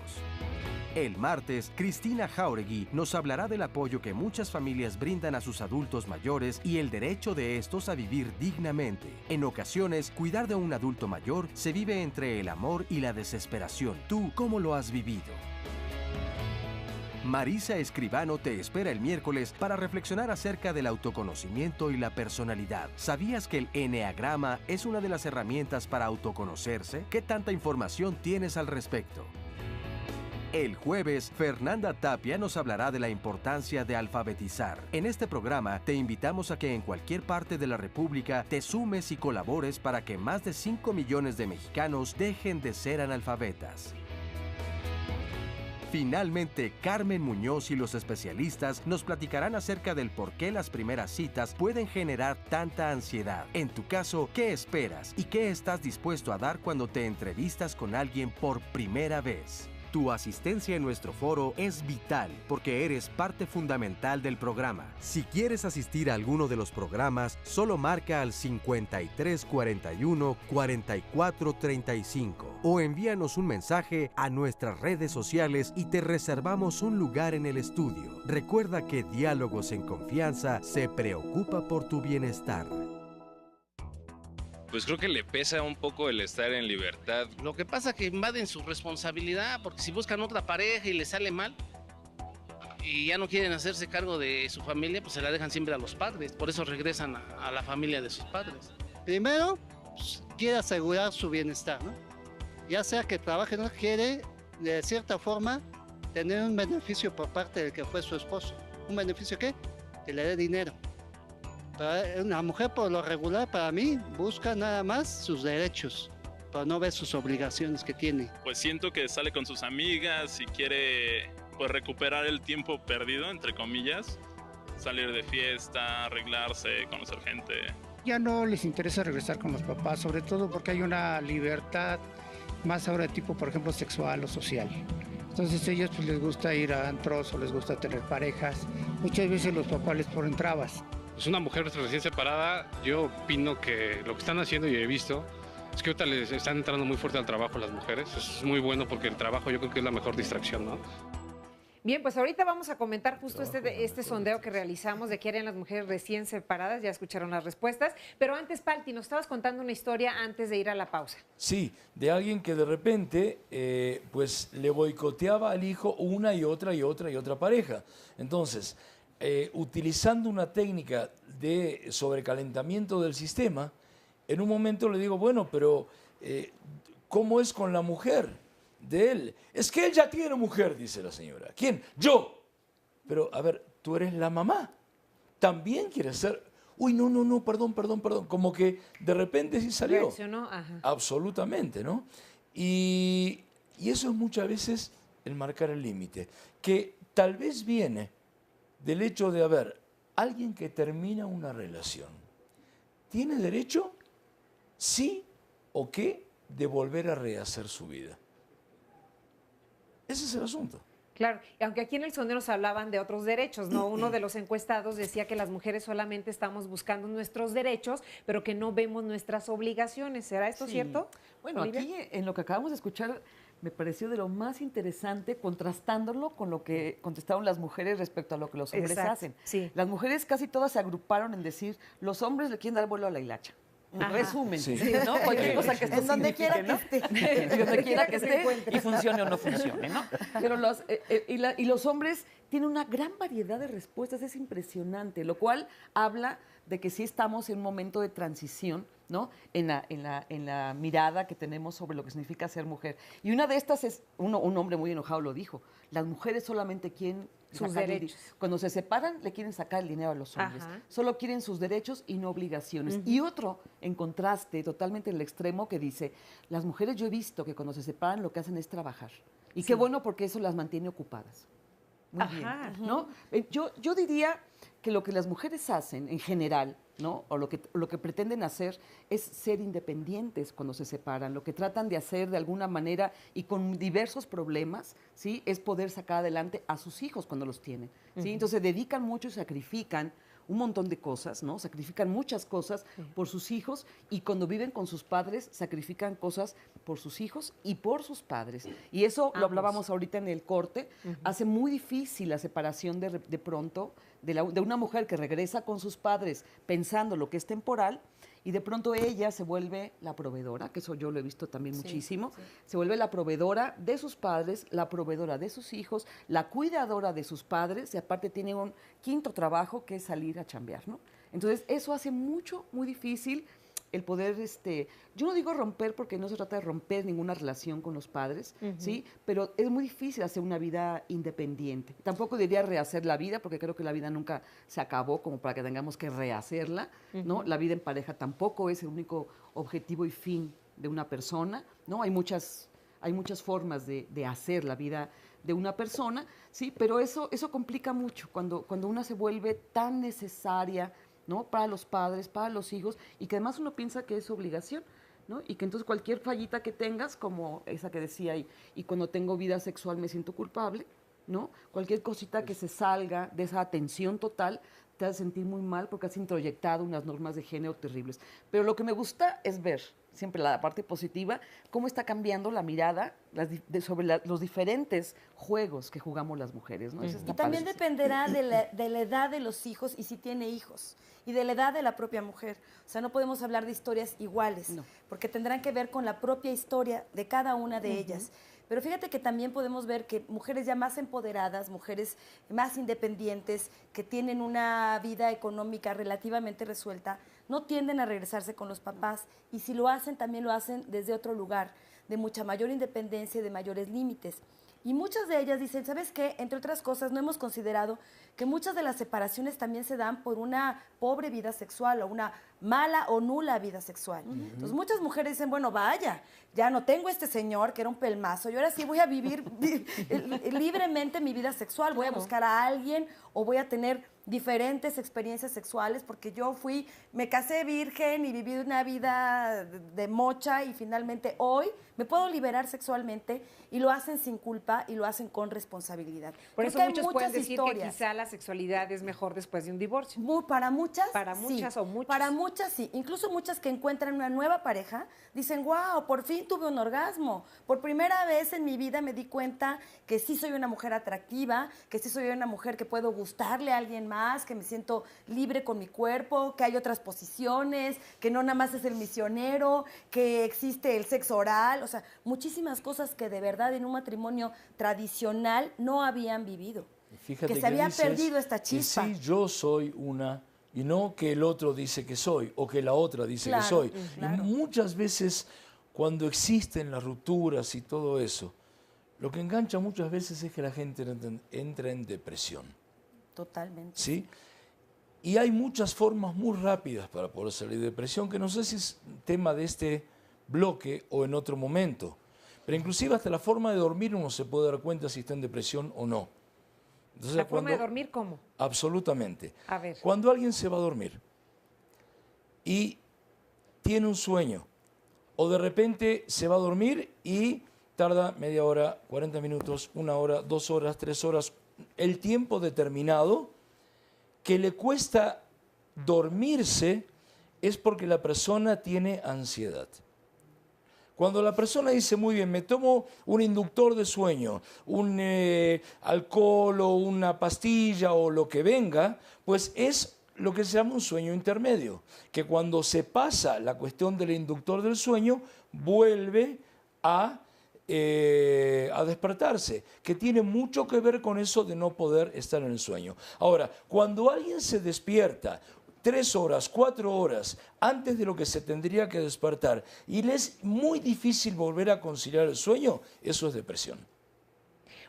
El martes, Cristina Jauregui nos hablará del apoyo que muchas familias brindan a sus adultos mayores y el derecho de estos a vivir dignamente. En ocasiones, cuidar de un adulto mayor se vive entre el amor y la desesperación. ¿Tú cómo lo has vivido? Marisa Escribano te espera el miércoles para reflexionar acerca del autoconocimiento y la personalidad. ¿Sabías que el Enneagrama es una de las herramientas para autoconocerse? ¿Qué tanta información tienes al respecto? El jueves, Fernanda Tapia nos hablará de la importancia de alfabetizar. En este programa te invitamos a que en cualquier parte de la República te sumes y colabores para que más de 5 millones de mexicanos dejen de ser analfabetas. Finalmente, Carmen Muñoz y los especialistas nos platicarán acerca del por qué las primeras citas pueden generar tanta ansiedad. En tu caso, ¿qué esperas y qué estás dispuesto a dar cuando te entrevistas con alguien por primera vez? Tu asistencia en nuestro foro es vital porque eres parte fundamental del programa. Si quieres asistir a alguno de los programas, solo marca al 5341 4435 o envíanos un mensaje a nuestras redes sociales y te reservamos un lugar en el estudio. Recuerda que Diálogos en Confianza se preocupa por tu bienestar. Pues creo que le pesa un poco el estar en libertad. Lo que pasa es que invaden su responsabilidad, porque si buscan otra pareja y les sale mal, y ya no quieren hacerse cargo de su familia, pues se la dejan siempre a los padres. Por eso regresan a la familia de sus padres. Primero, pues, quiere asegurar su bienestar, ¿no? Ya sea que trabaje, no quiere, de cierta forma, tener un beneficio por parte del que fue su esposo. ¿Un beneficio qué? Que le dé dinero. Pero una mujer, por lo regular, para mí, busca nada más sus derechos, pero no ve sus obligaciones que tiene. Pues siento que sale con sus amigas y quiere pues recuperar el tiempo perdido, entre comillas, salir de fiesta, arreglarse, conocer gente. Ya no les interesa regresar con los papás, sobre todo porque hay una libertad más ahora de tipo, por ejemplo, sexual o social. Entonces a ellos pues, les gusta ir a antros o les gusta tener parejas. Muchas veces los papás les ponen trabas. Pues una mujer recién separada, yo opino que lo que están haciendo y he visto es que ahorita les están entrando muy fuerte al trabajo las mujeres. Eso es muy bueno porque el trabajo yo creo que es la mejor distracción, ¿no? Bien, pues ahorita vamos a comentar justo este sondeo que realizamos de qué harían las mujeres recién separadas. Ya escucharon las respuestas. Pero antes, Palti, nos estabas contando una historia antes de ir a la pausa. Sí, de alguien que de repente pues le boicoteaba al hijo una y otra pareja. Entonces, utilizando una técnica de sobrecalentamiento del sistema, en un momento le digo, bueno, pero ¿cómo es con la mujer de él? Es que él ya tiene mujer, dice la señora. ¿Quién? Yo. Pero, a ver, tú eres la mamá. También quieres ser... Uy, no, perdón. Como que de repente sí salió. Reaccionó, ajá. Absolutamente, ¿no? Y eso es muchas veces el marcar el límite, que tal vez viene del hecho de, a ver, alguien que termina una relación, ¿tiene derecho, sí o qué, de volver a rehacer su vida? Ese es el asunto. Claro, aunque aquí en el sondeo nos hablaban de otros derechos, ¿no? Uno de los encuestados decía que las mujeres solamente estamos buscando nuestros derechos, pero que no vemos nuestras obligaciones. ¿Será esto cierto? Bueno, Olivia? aquí en lo que acabamos de escuchar me pareció de lo más interesante, contrastándolo con lo que contestaron las mujeres respecto a lo que los hombres hacen. Sí. Las mujeres casi todas se agruparon en decir, los hombres le quieren dar vuelo a la hilacha. Ajá. Resumen, Sí. ¿no? Cualquier cosa que esto En donde signifique, quiera ¿no? que esté. En donde quiera que se esté encuentre. y funcione o no funcione, ¿no? Pero y los hombres tienen una gran variedad de respuestas, es impresionante, lo cual habla de que sí estamos en un momento de transición, ¿no? En la mirada que tenemos sobre lo que significa ser mujer. Y una de estas es, un hombre muy enojado lo dijo, las mujeres solamente quieren sus sacar derechos. Cuando se separan, le quieren sacar el dinero a los hombres. Ajá. Solo quieren sus derechos y no obligaciones. Ujú. Y otro, en contraste, totalmente en el extremo, que dice, las mujeres yo he visto que cuando se separan lo que hacen es trabajar. Y Sí. qué bueno porque eso las mantiene ocupadas. Muy Ajá. bien, ¿no? Yo diría que lo que las mujeres hacen en general, ¿no? O lo que pretenden hacer es ser independientes cuando se separan. Lo que tratan de hacer de alguna manera y con diversos problemas, ¿sí? Es poder sacar adelante a sus hijos cuando los tienen, ¿sí? Ujú. Entonces dedican mucho y sacrifican un montón de cosas, ¿no? Sacrifican muchas cosas por sus hijos y cuando viven con sus padres sacrifican cosas por sus hijos y por sus padres. Y eso lo hablábamos ahorita en el corte, hace muy difícil la separación de pronto de una mujer que regresa con sus padres pensando lo que es temporal y de pronto ella se vuelve la proveedora, que eso yo lo he visto también muchísimo, se vuelve la proveedora de sus padres, la proveedora de sus hijos, la cuidadora de sus padres y aparte tiene un quinto trabajo que es salir a chambear, ¿no? Entonces eso hace muy difícil el poder, yo no digo romper porque no se trata de romper ninguna relación con los padres, ¿sí? Pero es muy difícil hacer una vida independiente. Tampoco diría rehacer la vida porque creo que la vida nunca se acabó como para que tengamos que rehacerla, ¿no? La vida en pareja tampoco es el único objetivo y fin de una persona, ¿no? Hay muchas formas de hacer la vida de una persona, ¿sí? Pero eso complica mucho cuando una se vuelve tan necesaria, ¿no? Para los padres, para los hijos, y que además uno piensa que es obligación, ¿no? Y que entonces cualquier fallita que tengas, como esa que decía, y cuando tengo vida sexual me siento culpable, ¿no? Cualquier cosita que se salga de esa atención total te hace sentir muy mal porque has introyectado unas normas de género terribles. Pero lo que me gusta es ver, siempre la parte positiva, cómo está cambiando la mirada sobre los diferentes juegos que jugamos las mujeres, ¿no? Eso está Y también padrísimo. dependerá de la edad de los hijos y si tiene hijos. Y de la edad de la propia mujer. O sea, no podemos hablar de historias iguales, porque tendrán que ver con la propia historia de cada una de ellas. Pero fíjate que también podemos ver que mujeres ya más empoderadas, mujeres más independientes, que tienen una vida económica relativamente resuelta, no tienden a regresarse con los papás. Y si lo hacen, también lo hacen desde otro lugar, de mucha mayor independencia y de mayores límites. Y muchas de ellas dicen, ¿sabes qué? Entre otras cosas, no hemos considerado que muchas de las separaciones también se dan por una pobre vida sexual o una mala o nula vida sexual. Entonces, muchas mujeres dicen, bueno, vaya, ya no tengo este señor que era un pelmazo, y ahora sí voy a vivir libremente mi vida sexual, voy a buscar a alguien o voy a tener diferentes experiencias sexuales, porque yo me casé virgen y viví una vida de mocha, y finalmente hoy me puedo liberar sexualmente, y lo hacen sin culpa y lo hacen con responsabilidad. Por Creo eso que hay muchos pueden decir que historias. quizá la sexualidad es mejor después de un divorcio. Para muchas, sí. o muchos. Para muchas, sí. Incluso muchas que encuentran una nueva pareja dicen, wow, por fin tuve un orgasmo. Por primera vez en mi vida me di cuenta que sí soy una mujer atractiva, que sí soy una mujer que puedo gustarle a alguien más, que me siento libre con mi cuerpo, que hay otras posiciones, que no nada más es el misionero, que existe el sexo oral. O sea, muchísimas cosas que de verdad en un matrimonio tradicional no habían vivido. Fíjate que se había dices perdido esta chispa. Que sí, yo soy una, y no que el otro dice que soy, o que la otra dice que soy. Claro. Y muchas veces, cuando existen las rupturas y todo eso, lo que engancha muchas veces es que la gente entra en depresión. Totalmente. ¿Sí? Y hay muchas formas muy rápidas para poder salir de depresión, que no sé si es tema de este bloque o en otro momento. Pero inclusive hasta la forma de dormir uno se puede dar cuenta si está en depresión o no. Entonces, ¿La forma de dormir cómo? Absolutamente. A ver. Cuando alguien se va a dormir y tiene un sueño, o de repente se va a dormir y tarda media hora, 40 minutos, 1 hora, 2 horas, 3 horas, el tiempo determinado que le cuesta dormirse, es porque la persona tiene ansiedad. Cuando la persona dice, muy bien, me tomo un inductor de sueño, un alcohol o una pastilla o lo que venga, pues es lo que se llama un sueño intermedio, que cuando se pasa la cuestión del inductor del sueño, vuelve a despertarse, que tiene mucho que ver con eso de no poder estar en el sueño. Ahora, cuando alguien se despierta 3 horas, 4 horas antes de lo que se tendría que despertar y le es muy difícil volver a conciliar el sueño, eso es depresión.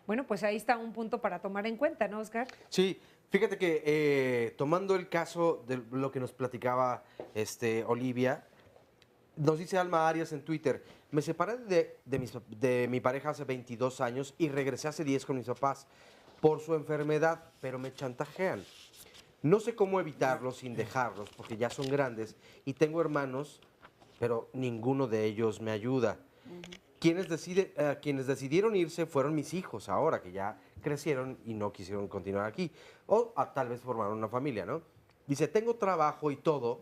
Bueno, pues ahí está un punto para tomar en cuenta, ¿no, Oscar? Sí, fíjate que tomando el caso de lo que nos platicaba Olivia, nos dice Alma Arias en Twitter, me separé de mi pareja hace 22 años y regresé hace 10 con mis papás por su enfermedad, pero me chantajean. No sé cómo evitarlos sin dejarlos, porque ya son grandes y tengo hermanos, pero ninguno de ellos me ayuda. Quienes decidieron irse fueron mis hijos, ahora que ya crecieron y no quisieron continuar aquí. O tal vez formaron una familia, ¿no? Dice, tengo trabajo y todo,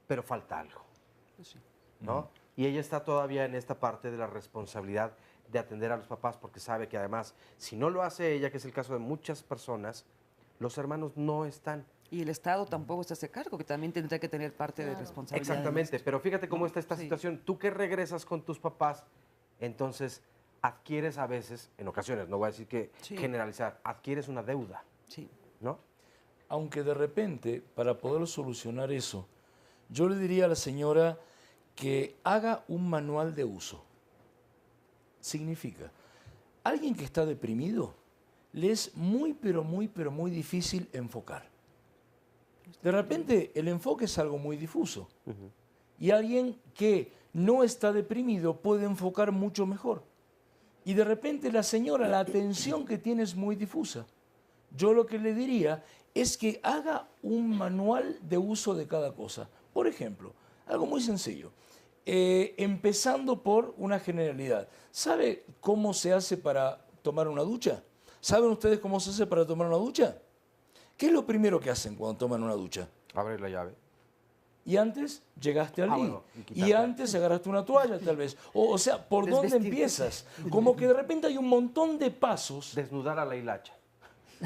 pero falta algo. ¿No? Y ella está todavía en esta parte de la responsabilidad de atender a los papás, porque sabe que además, si no lo hace ella, que es el caso de muchas personas, los hermanos no están. Y el Estado tampoco se hace cargo, que también tendrá que tener parte de responsabilidad. Exactamente, pero fíjate cómo está esta situación. Tú que regresas con tus papás, entonces adquieres a veces, en ocasiones, no voy a decir que generalizar, adquieres una deuda. Sí. ¿No? Aunque de repente, para poder solucionar eso, yo le diría a la señora que haga un manual de uso. Significa, alguien que está deprimido, le es muy, pero muy difícil enfocar. De repente, el enfoque es algo muy difuso. Y alguien que no está deprimido puede enfocar mucho mejor. Y de repente la señora, la atención que tiene es muy difusa. Yo lo que le diría es que haga un manual de uso de cada cosa. Por ejemplo, algo muy sencillo. Empezando por una generalidad. ¿Sabe cómo se hace para tomar una ducha? ¿Saben ustedes cómo se hace para tomar una ducha? ¿Qué es lo primero que hacen cuando toman una ducha? Abrir la llave. Y antes llegaste al ling. Bueno, y antes agarraste una toalla, tal vez. O sea, ¿por dónde empiezas? Como que de repente hay un montón de pasos. Desnudar a la hilacha.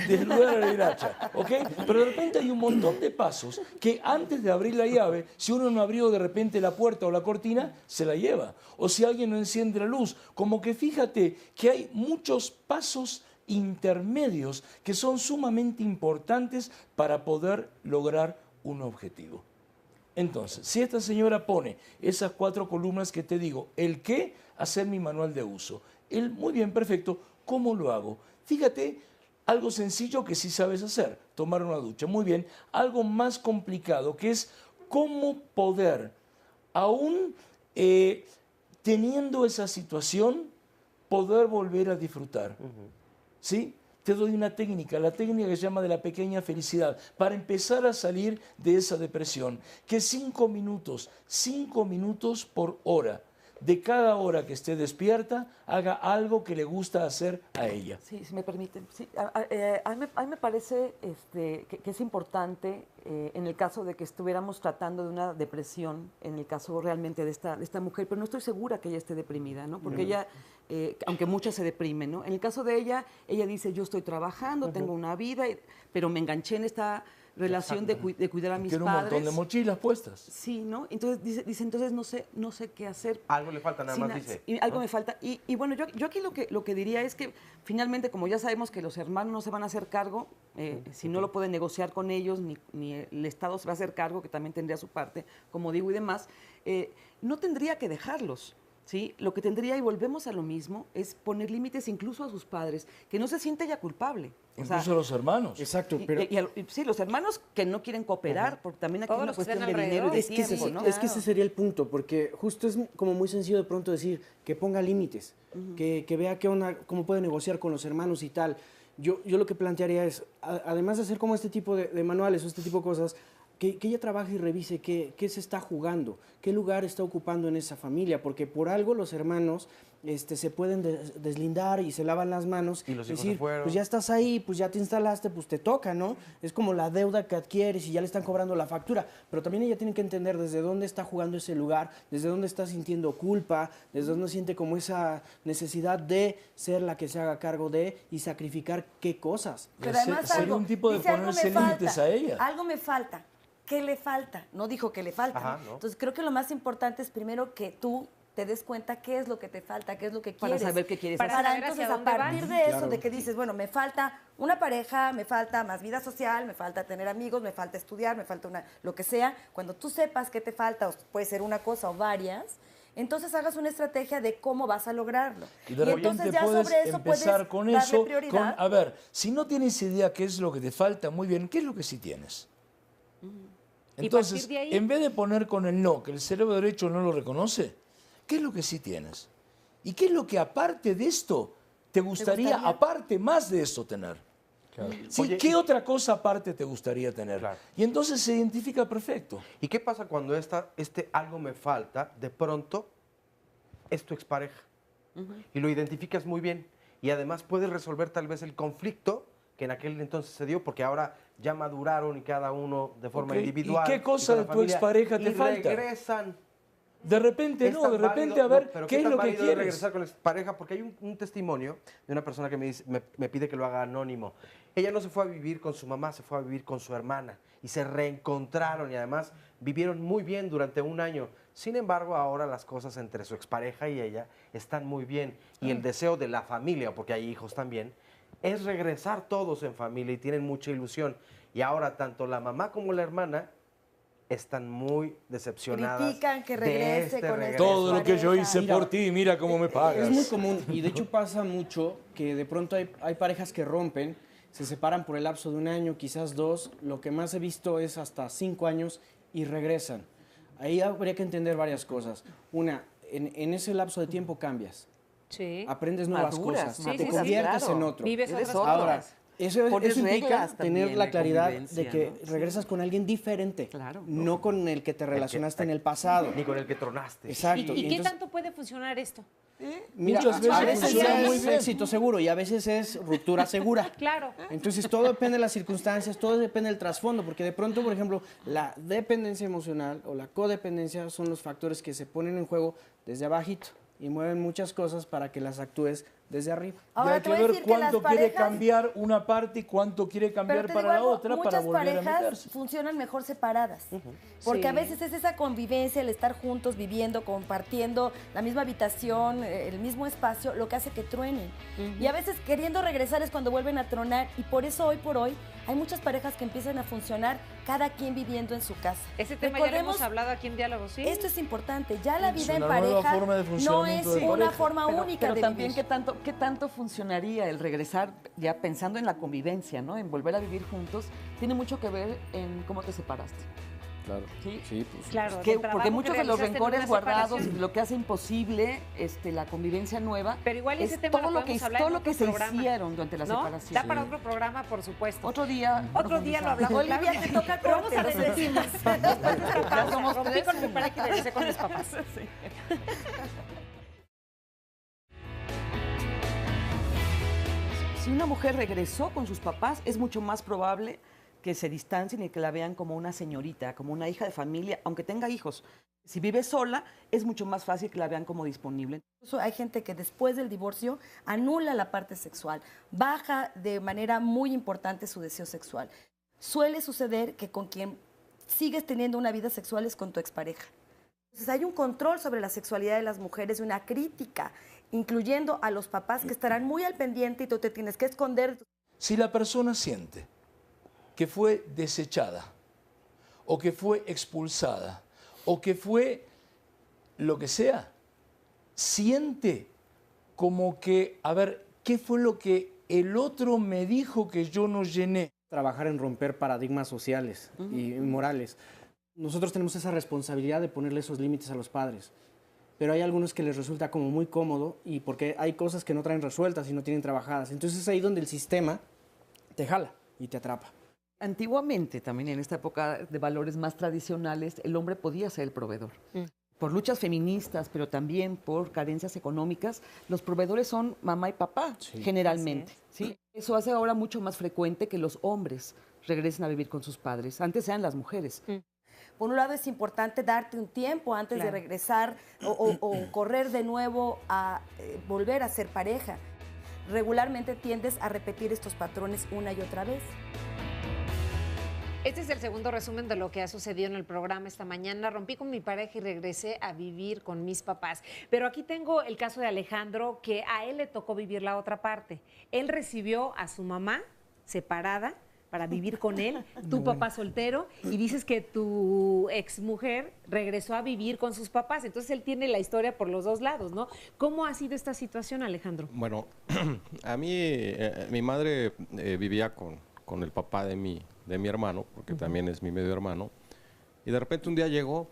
desnudar a la hilacha, ¿ok? Pero de repente hay un montón de pasos que antes de abrir la llave, si uno no abrió de repente la puerta o la cortina, se la lleva. O si alguien no enciende la luz, como que fíjate que hay muchos pasos intermedios que son sumamente importantes para poder lograr un objetivo. Entonces, si esta señora pone esas 4 columnas que te digo, el qué, hacer mi manual de uso. El muy bien, perfecto, ¿cómo lo hago? Fíjate, algo sencillo que sí sabes hacer, tomar una ducha. Muy bien, algo más complicado que es cómo poder, aún teniendo esa situación, poder volver a disfrutar. ¿Sí? Te doy una técnica, la técnica que se llama de la pequeña felicidad, para empezar a salir de esa depresión, que 5 minutos por hora, de cada hora que esté despierta, haga algo que le gusta hacer a ella. Sí, si me permiten. Sí, a mí me parece que es importante, en el caso de que estuviéramos tratando de una depresión, en el caso realmente de esta mujer, pero no estoy segura que ella esté deprimida, ¿no? Porque ella, aunque muchas se deprimen, ¿no? En el caso de ella dice, yo estoy trabajando, tengo una vida, pero me enganché en esta relación de cuidar a mis Tiene padres. un montón de mochilas puestas. Sí, ¿no? Entonces dice entonces no sé qué hacer. Algo le falta, nada más dice. Y algo me falta. Y bueno, yo aquí lo que diría es que finalmente, como ya sabemos que los hermanos no se van a hacer cargo, si no lo pueden negociar con ellos, ni el Estado se va a hacer cargo, que también tendría su parte, como digo y demás, no tendría que dejarlos. ¿Sí? Lo que tendría, y volvemos a lo mismo, es poner límites incluso a sus padres, que no se siente ella culpable. Incluso a los hermanos. Exacto. Pero sí, los hermanos que no quieren cooperar, porque también aquí hay una cuestión de dinero y de tiempo, ¿no? Es que ese sería el punto, porque justo es como muy sencillo de pronto decir que ponga límites, que vea cómo puede negociar con los hermanos y tal. Yo lo que plantearía es, además de hacer como este tipo de manuales o este tipo de cosas, que ella trabaje y revise qué se está jugando, qué lugar está ocupando en esa familia, porque por algo los hermanos se pueden deslindar y se lavan las manos y los decir, hijos se pues ya estás ahí, pues ya te instalaste, pues te toca, ¿no? Es como la deuda que adquieres y ya le están cobrando la factura, pero también ella tiene que entender desde dónde está jugando ese lugar, desde dónde está sintiendo culpa, desde dónde siente como esa necesidad de ser la que se haga cargo de y sacrificar qué cosas. Pero además sería un tipo de ponerse límites a ella. Algo me falta. ¿Qué le falta? No dijo que le falta. Ajá, ¿no? ¿no? Entonces creo que lo más importante es primero que tú te des cuenta qué es lo que te falta, qué es lo que Para quieres. saber qué quieres Para hacer. entonces hacia a dónde partir vas. de eso, Claro. de que dices, bueno, me falta una pareja, me falta más vida social, me falta tener amigos, me falta estudiar, me falta lo que sea. Cuando tú sepas qué te falta, o puede ser una cosa o varias, entonces hagas una estrategia de cómo vas a lograrlo. Y de repente entonces ya puedes sobre eso empezar puedes con darle eso. prioridad. A ver, si no tienes idea qué es lo que te falta, muy bien, ¿qué es lo que sí tienes? Entonces, partir de ahí- en vez de poner con el no, que el cerebro derecho no lo reconoce, ¿qué es lo que sí tienes? ¿Y qué es lo que aparte de esto te gustaría, aparte más de esto, tener? Sí, Oye, ¿qué otra cosa aparte te gustaría tener? Claro. Y entonces se identifica perfecto. ¿Y qué pasa cuando algo me falta, de pronto es tu expareja? Y lo identificas muy bien. Y además puedes resolver tal vez el conflicto que en aquel entonces se dio, porque ahora ya maduraron y cada uno de forma Ok, individual. ¿y qué cosa con la de tu familia, expareja te y falta? regresan. De repente, Es no, tan de repente, válido, a ver, pero ¿qué es tan lo que válido quieres? regresar con la pareja? Porque hay un testimonio de una persona que me pide que lo haga anónimo. Ella no se fue a vivir con su mamá, se fue a vivir con su hermana y se reencontraron y además vivieron muy bien durante un año. Sin embargo, ahora las cosas entre su expareja y ella están muy bien y el deseo de la familia, porque hay hijos también, es regresar todos en familia y tienen mucha ilusión. Y ahora tanto la mamá como la hermana están muy decepcionadas. Critican que de regrese este con regreso. Todo lo que yo hice Mira, por ti, mira cómo me pagas. Es muy común y de hecho pasa mucho que de pronto hay parejas que rompen, se separan por el lapso de un año, quizás 2, lo que más he visto es hasta 5 años y regresan. Ahí habría que entender varias cosas. Una, en ese lapso de tiempo cambias, Sí. aprendes nuevas Maduras, cosas, sí, te sí, conviertes claro. en otro. Vives Eres otras otro. Ahora, cosas. eso Pones implica reglas tener también la de claridad convivencia, de que ¿no? regresas con alguien diferente, Claro, no con el que te relacionaste en el pasado. Ni con el que tronaste. Exacto. ¿Y qué entonces, tanto puede funcionar esto? mira, Muchas veces a veces funciona muy es bien. éxito seguro y a veces es ruptura segura. Claro. Entonces todo depende de las circunstancias, todo depende del trasfondo, porque de pronto, por ejemplo, la dependencia emocional o la codependencia son los factores que se ponen en juego desde abajito y mueven muchas cosas para que las actúes desde arriba. Y hay que ver cuánto quiere cambiar una parte y cuánto quiere cambiar para la otra para volver a meterse. Muchas parejas funcionan mejor separadas, porque a veces es esa convivencia, el estar juntos, viviendo, compartiendo la misma habitación, el mismo espacio, lo que hace que truenen. Y a veces queriendo regresar es cuando vuelven a tronar, y por eso hoy por hoy hay muchas parejas que empiezan a funcionar cada quien viviendo en su casa. Ese tema ya lo hemos hablado aquí en Diálogo, ¿sí? Esto es importante, ya la vida en una nueva pareja forma de no funcionamiento es de una pareja. forma única Pero de también, vivir. ¿qué tanto funcionaría el regresar, ya pensando en la convivencia, ¿no? En volver a vivir juntos? Tiene mucho que ver en cómo te separaste. Claro, sí, pues. Claro, porque muchos de los rencores una guardados, separación. lo que hace imposible la convivencia nueva, pero igual es ese tema todo lo lo que, podemos hablar todo en lo que otro se programa, hicieron durante la ¿no? separación. Da para otro programa, por supuesto. Otro día lo hablamos. Olivia, te toca Pero vamos a corte, despedirnos. Después de esta pausa, somos rompí tres. con mi pareja y regresé con mis papás. Si una mujer regresó con sus papás, es mucho más probable que se distancien y que la vean como una señorita, como una hija de familia, aunque tenga hijos. Si vive sola, es mucho más fácil que la vean como disponible. Incluso hay gente que después del divorcio anula la parte sexual, baja de manera muy importante su deseo sexual. Suele suceder que con quien sigues teniendo una vida sexual es con tu expareja. Entonces hay un control sobre la sexualidad de las mujeres y una crítica, incluyendo a los papás que estarán muy al pendiente y tú te tienes que esconder. Si la persona siente que fue desechada, o que fue expulsada, o que fue lo que sea, siente como que, a ver, ¿qué fue lo que el otro me dijo que yo no llené? Trabajar en romper paradigmas sociales y morales. Nosotros tenemos esa responsabilidad de ponerle esos límites a los padres, pero hay algunos que les resulta como muy cómodo y porque hay cosas que no traen resueltas y no tienen trabajadas. Entonces es ahí donde el sistema te jala y te atrapa. Antiguamente, también en esta época de valores más tradicionales, el hombre podía ser el proveedor. Por luchas feministas, pero también por carencias económicas, los proveedores son mamá y papá, generalmente. ¿Sí? Eso hace ahora mucho más frecuente que los hombres regresen a vivir con sus padres. Antes eran las mujeres. Por un lado es importante darte un tiempo antes de regresar o correr de nuevo a volver a ser pareja. Regularmente tiendes a repetir estos patrones una y otra vez. Este es el segundo resumen de lo que ha sucedido en el programa esta mañana. Rompí con mi pareja y regresé a vivir con mis papás. Pero aquí tengo el caso de Alejandro, que a él le tocó vivir la otra parte. Él recibió a su mamá separada para vivir con él, tu papá soltero, y dices que tu exmujer regresó a vivir con sus papás. Entonces él tiene la historia por los dos lados, ¿no? ¿Cómo ha sido esta situación, Alejandro? Bueno, a mí, mi madre vivía con el papá de mi hermano, porque también es mi medio hermano, y de repente un día llegó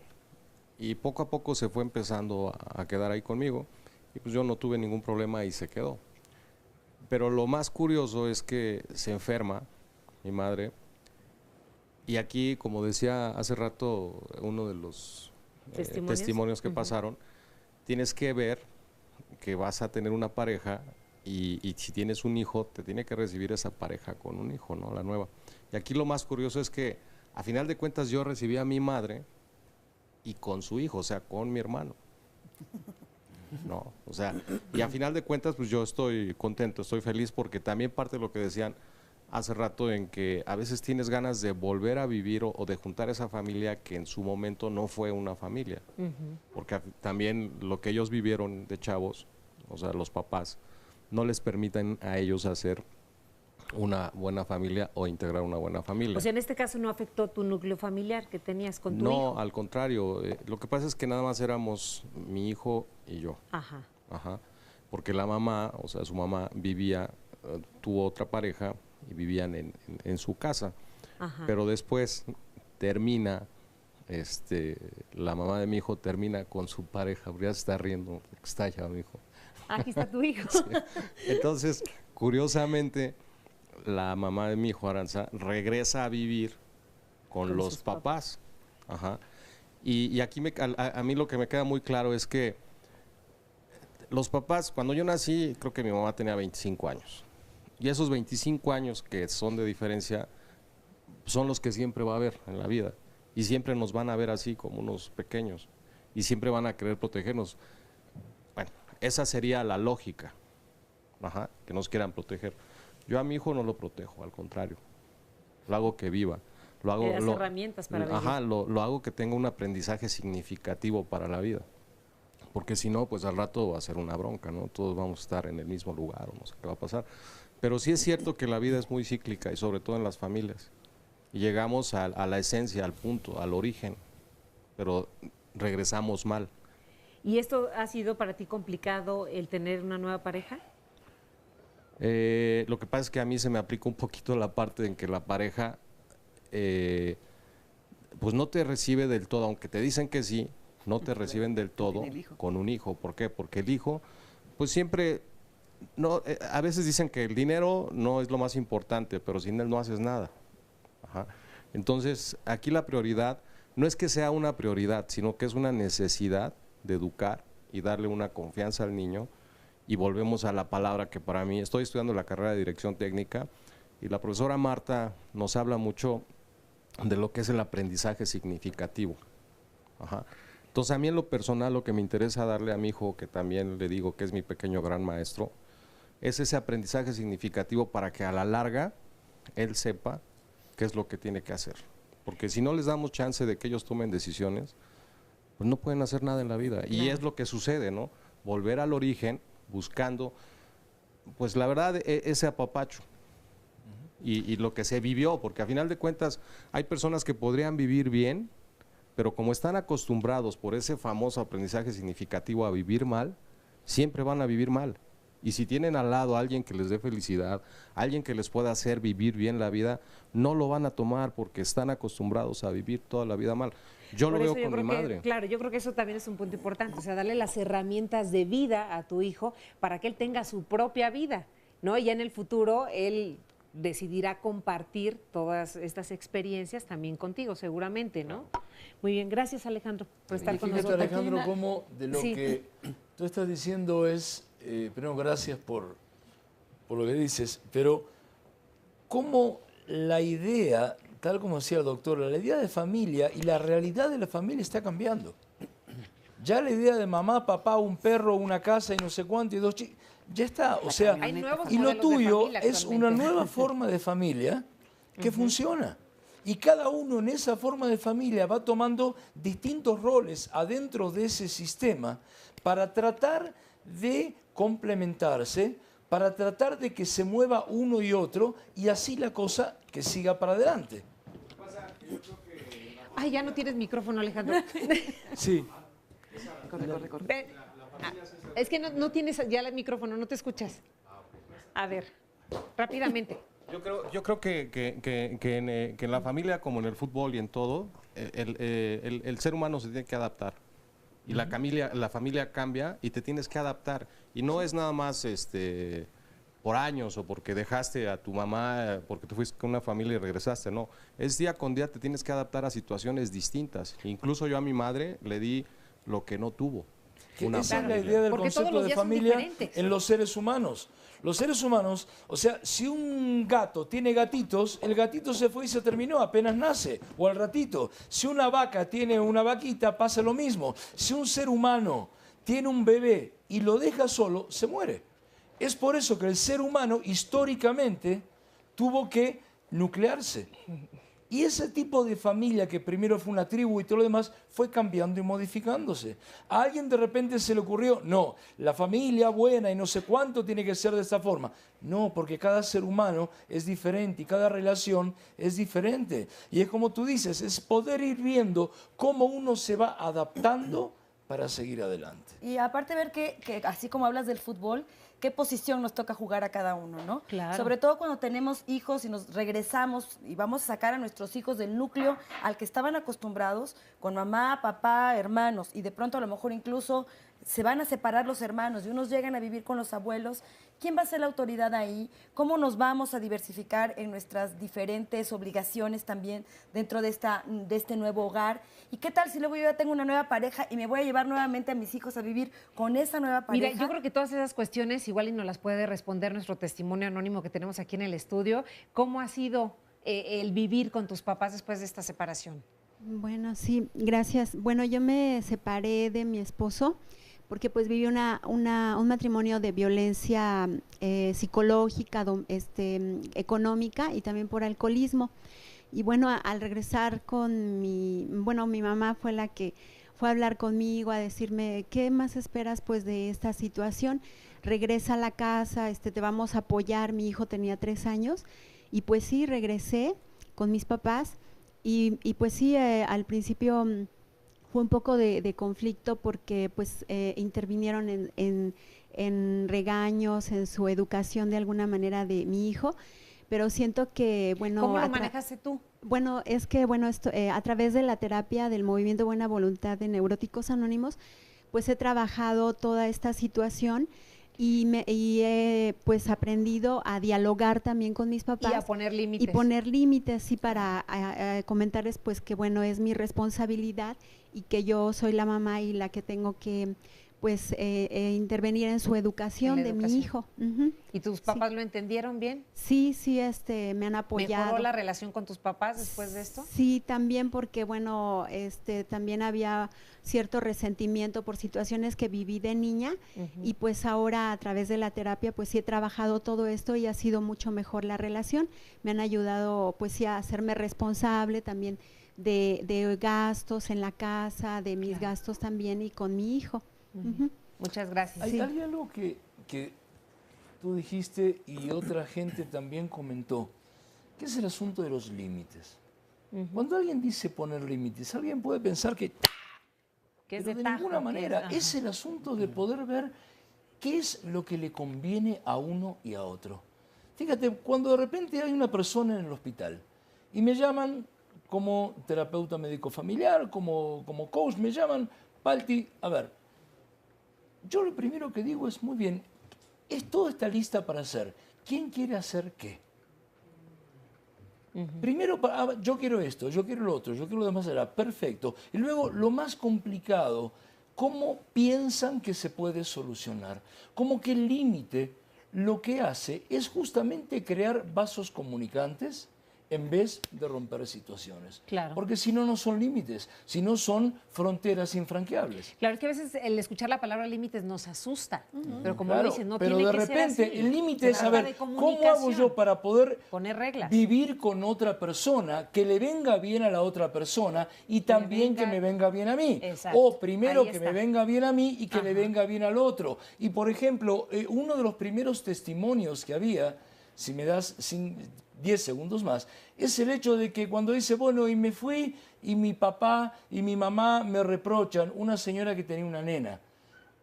y poco a poco se fue empezando a quedar ahí conmigo, y pues yo no tuve ningún problema y se quedó. Pero lo más curioso es que se enferma mi madre, y aquí, como decía hace rato uno de los testimonios que pasaron, tienes que ver que vas a tener una pareja y si tienes un hijo, te tiene que recibir esa pareja con un hijo, ¿no? La nueva. Y aquí lo más curioso es que, a final de cuentas, yo recibí a mi madre y con su hijo, o sea, con mi hermano. No, o sea, y a final de cuentas, pues yo estoy contento, estoy feliz, porque también parte de lo que decían hace rato, en que a veces tienes ganas de volver a vivir o de juntar esa familia que en su momento no fue una familia. Porque también lo que ellos vivieron de chavos, o sea, los papás, no les permiten a ellos hacer una buena familia o integrar una buena familia. O sea, en este caso no afectó tu núcleo familiar que tenías con tu hijo. No, al contrario. Lo que pasa es que nada más éramos mi hijo y yo. Ajá. Ajá. Porque la mamá, o sea, su mamá vivía, tuvo otra pareja y vivían en su casa. Ajá. Pero después termina, la mamá de mi hijo termina con su pareja, ya se está riendo, está allá mi hijo. Aquí está tu hijo. Sí. Entonces, curiosamente, la mamá de mi hijo, Aranza, regresa a vivir con los papás. Ajá. Y aquí a mí lo que me queda muy claro es que los papás, cuando yo nací, creo que mi mamá tenía 25 años. Y esos 25 años que son de diferencia son los que siempre va a haber en la vida. Y siempre nos van a ver así como unos pequeños. Y siempre van a querer protegernos. Bueno, esa sería la lógica. que nos quieran proteger. Yo a mi hijo no lo protejo, al contrario. Lo hago que viva. Lo hago, Le das herramientas para vivir. lo hago que tenga un aprendizaje significativo para la vida. Porque si no, pues al rato va a ser una bronca, ¿no? Todos vamos a estar en el mismo lugar, o no sé qué va a pasar. Pero sí es cierto que la vida es muy cíclica y sobre todo en las familias. Y llegamos a la esencia, al punto, al origen, pero regresamos mal. ¿Y esto ha sido para ti complicado el tener una nueva pareja? Lo que pasa es que a mí se me aplica un poquito la parte en que la pareja pues no te recibe del todo, aunque te dicen que sí, no te reciben del todo con un hijo. ¿Por qué? Porque el hijo, pues siempre, no, a veces dicen que el dinero no es lo más importante, pero sin él no haces nada. Entonces, aquí la prioridad no es que sea una prioridad, sino que es una necesidad de educar y darle una confianza al niño. Y volvemos a la palabra que para mí, estoy estudiando la carrera de Dirección Técnica y la profesora Marta nos habla mucho de lo que es el aprendizaje significativo. Entonces, a mí en lo personal, lo que me interesa darle a mi hijo, que también le digo que es mi pequeño gran maestro, es ese aprendizaje significativo para que a la larga él sepa qué es lo que tiene que hacer. Porque si no les damos chance de que ellos tomen decisiones, pues no pueden hacer nada en la vida. Y es lo que sucede, ¿no? Volver al origen, buscando, pues la verdad, ese apapacho. Y lo que se vivió, porque a final de cuentas hay personas que podrían vivir bien, pero como están acostumbrados por ese famoso aprendizaje significativo a vivir mal, siempre van a vivir mal. Y si tienen al lado a alguien que les dé felicidad, alguien que les pueda hacer vivir bien la vida, no lo van a tomar porque están acostumbrados a vivir toda la vida mal. Yo lo veo con mi madre. Claro, yo creo que eso también es un punto importante, o sea, darle las herramientas de vida a tu hijo para que él tenga su propia vida, ¿no? Y ya en el futuro él decidirá compartir todas estas experiencias también contigo, seguramente, ¿no? Muy bien, gracias Alejandro por estar con nosotros. Alejandro, como de lo que tú estás diciendo es, primero gracias por lo que dices, pero cómo la idea, tal como decía el doctor, la idea de familia y la realidad de la familia está cambiando. Ya la idea de mamá, papá, un perro, una casa y no sé cuánto y dos chicos, ya está, o sea, y lo tuyo es una nueva forma de familia que funciona. Y cada uno en esa forma de familia va tomando distintos roles adentro de ese sistema para tratar de complementarse, para tratar de que se mueva uno y otro y así la cosa que siga para adelante. Ay, ya no tienes micrófono, Alejandro. Sí. Corre. Es que no tienes ya el micrófono, no te escuchas. A ver, rápidamente. Yo creo que en la familia, como en el fútbol y en todo, el ser humano se tiene que adaptar. Y la familia cambia y te tienes que adaptar. Y no es nada más por años o porque dejaste a tu mamá, porque te fuiste con una familia y regresaste, no. Es día con día te tienes que adaptar a situaciones distintas. Incluso yo a mi madre le di lo que no tuvo. Esa es la idea del concepto de familia en los seres humanos. Los seres humanos, o sea, si un gato tiene gatitos, el gatito se fue y se terminó, apenas nace, o al ratito. Si una vaca tiene una vaquita, pasa lo mismo. Si un ser humano tiene un bebé y lo deja solo, se muere. Es por eso que el ser humano históricamente tuvo que nuclearse. Y ese tipo de familia que primero fue una tribu y todo lo demás fue cambiando y modificándose. ¿A alguien de repente se le ocurrió? No, la familia buena y no sé cuánto tiene que ser de esta forma. No, porque cada ser humano es diferente y cada relación es diferente. Y es como tú dices, es poder ir viendo cómo uno se va adaptando para seguir adelante. Y aparte ver que así como hablas del fútbol, qué posición nos toca jugar a cada uno, ¿no? Claro. Sobre todo cuando tenemos hijos y nos regresamos y vamos a sacar a nuestros hijos del núcleo al que estaban acostumbrados, con mamá, papá, hermanos, y de pronto a lo mejor incluso se van a separar los hermanos y unos llegan a vivir con los abuelos. ¿Quién va a ser la autoridad ahí? ¿Cómo nos vamos a diversificar en nuestras diferentes obligaciones también dentro de este nuevo hogar? ¿Y qué tal si luego yo ya tengo una nueva pareja y me voy a llevar nuevamente a mis hijos a vivir con esa nueva pareja? Mira, yo creo que todas esas cuestiones igual y nos las puede responder nuestro testimonio anónimo que tenemos aquí en el estudio. ¿Cómo ha sido el vivir con tus papás después de esta separación? Bueno, sí, gracias. Bueno, yo me separé de mi esposo porque pues viví un matrimonio de violencia psicológica, económica y también por alcoholismo. Y bueno, al regresar con mi mamá fue la que fue a hablar conmigo, a decirme, ¿qué más esperas pues de esta situación? Regresa a la casa, te vamos a apoyar. Mi hijo tenía 3 años y pues sí, regresé con mis papás y pues sí, al principio fue un poco de conflicto porque pues intervinieron en regaños, en su educación de alguna manera de mi hijo, pero siento que, bueno… ¿Cómo lo manejaste tú? Bueno, es que, bueno, a través de la terapia del Movimiento Buena Voluntad de Neuróticos Anónimos, pues he trabajado toda esta situación y he pues aprendido a dialogar también con mis papás. Y a poner límites. Y poner límites, sí, para comentarles pues que, bueno, es mi responsabilidad y que yo soy la mamá y la que tengo que pues intervenir en su educación de mi hijo. ¿Y tus papás lo entendieron bien? Sí, me han apoyado. ¿Mejoró la relación con tus papás después de esto? Sí, también porque, bueno, también había cierto resentimiento por situaciones que viví de niña y pues ahora a través de la terapia pues sí he trabajado todo esto y ha sido mucho mejor la relación. Me han ayudado pues sí a hacerme responsable también de gastos en la casa, de mis gastos también y con mi hijo. Muchas gracias. Hay algo que tú dijiste y otra gente también comentó, que es el asunto de los límites. Cuando alguien dice poner límites, alguien puede pensar que es de ninguna manera. Es el asunto de poder ver qué es lo que le conviene a uno y a otro. Fíjate, cuando de repente hay una persona en el hospital y me llaman como terapeuta médico familiar, como coach, me llaman, Palti, a ver, yo lo primero que digo es, muy bien, todo está lista para hacer. ¿Quién quiere hacer qué? Primero, yo quiero esto, yo quiero lo otro, yo quiero lo demás, será perfecto. Y luego, lo más complicado, ¿cómo piensan que se puede solucionar? Como que el límite lo que hace es justamente crear vasos comunicantes en vez de romper situaciones. Claro. Porque si no, no son límites, si no son fronteras infranqueables. Claro, es que a veces el escuchar la palabra límites nos asusta, pero como claro, lo dices, no pero tiene de que repente ser así. el límite es saber cómo hago yo para poder poner reglas, vivir con otra persona, que le venga bien a la otra persona y también que me venga bien a mí. Exacto. O primero Ahí que está. me venga bien a mí y que le venga bien al otro. Y por ejemplo, uno de los primeros testimonios que había, si me das 10 segundos más, es el hecho de que cuando dice, bueno, y me fui y mi papá y mi mamá me reprochan, una señora que tenía una nena.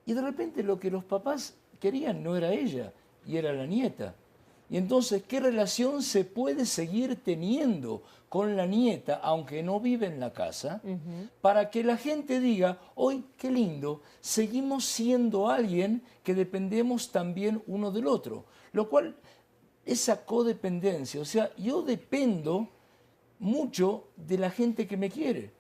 Y de repente lo que los papás querían no era ella, y era la nieta. Y entonces, ¿qué relación se puede seguir teniendo con la nieta, aunque no vive en la casa, para que la gente diga, hoy, qué lindo, seguimos siendo alguien que dependemos también uno del otro? Lo cual, esa codependencia, o sea, yo dependo mucho de la gente que me quiere.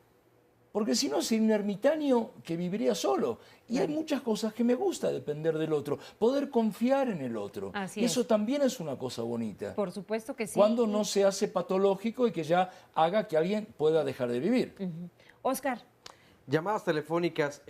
Porque si no, sería un ermitaño que viviría solo. Y hay muchas cosas que me gusta depender del otro, poder confiar en el otro. Así Eso es. también es una cosa bonita. Por supuesto que sí. Cuando no se hace patológico y que ya haga que alguien pueda dejar de vivir. Oscar. Llamadas telefónicas,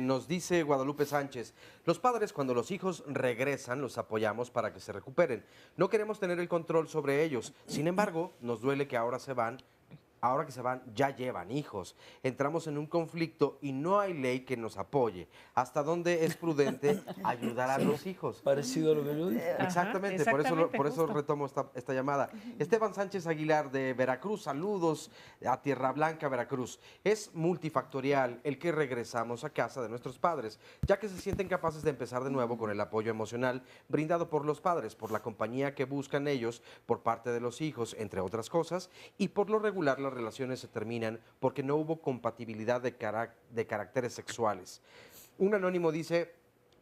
nos dice Guadalupe Sánchez, los padres cuando los hijos regresan los apoyamos para que se recuperen. No queremos tener el control sobre ellos, sin embargo, nos duele que ahora que se van ya llevan hijos. Entramos en un conflicto y no hay ley que nos apoye. ¿Hasta dónde es prudente ayudar a los hijos? Parecido a lo que yo dije. Exactamente, por eso retomo esta llamada. Esteban Sánchez Aguilar de Veracruz, saludos a Tierra Blanca, Veracruz. Es multifactorial el que regresamos a casa de nuestros padres, ya que se sienten capaces de empezar de nuevo con el apoyo emocional brindado por los padres, por la compañía que buscan ellos por parte de los hijos, entre otras cosas, y por lo regular las relaciones se terminan porque no hubo compatibilidad de caracteres sexuales. Un anónimo dice,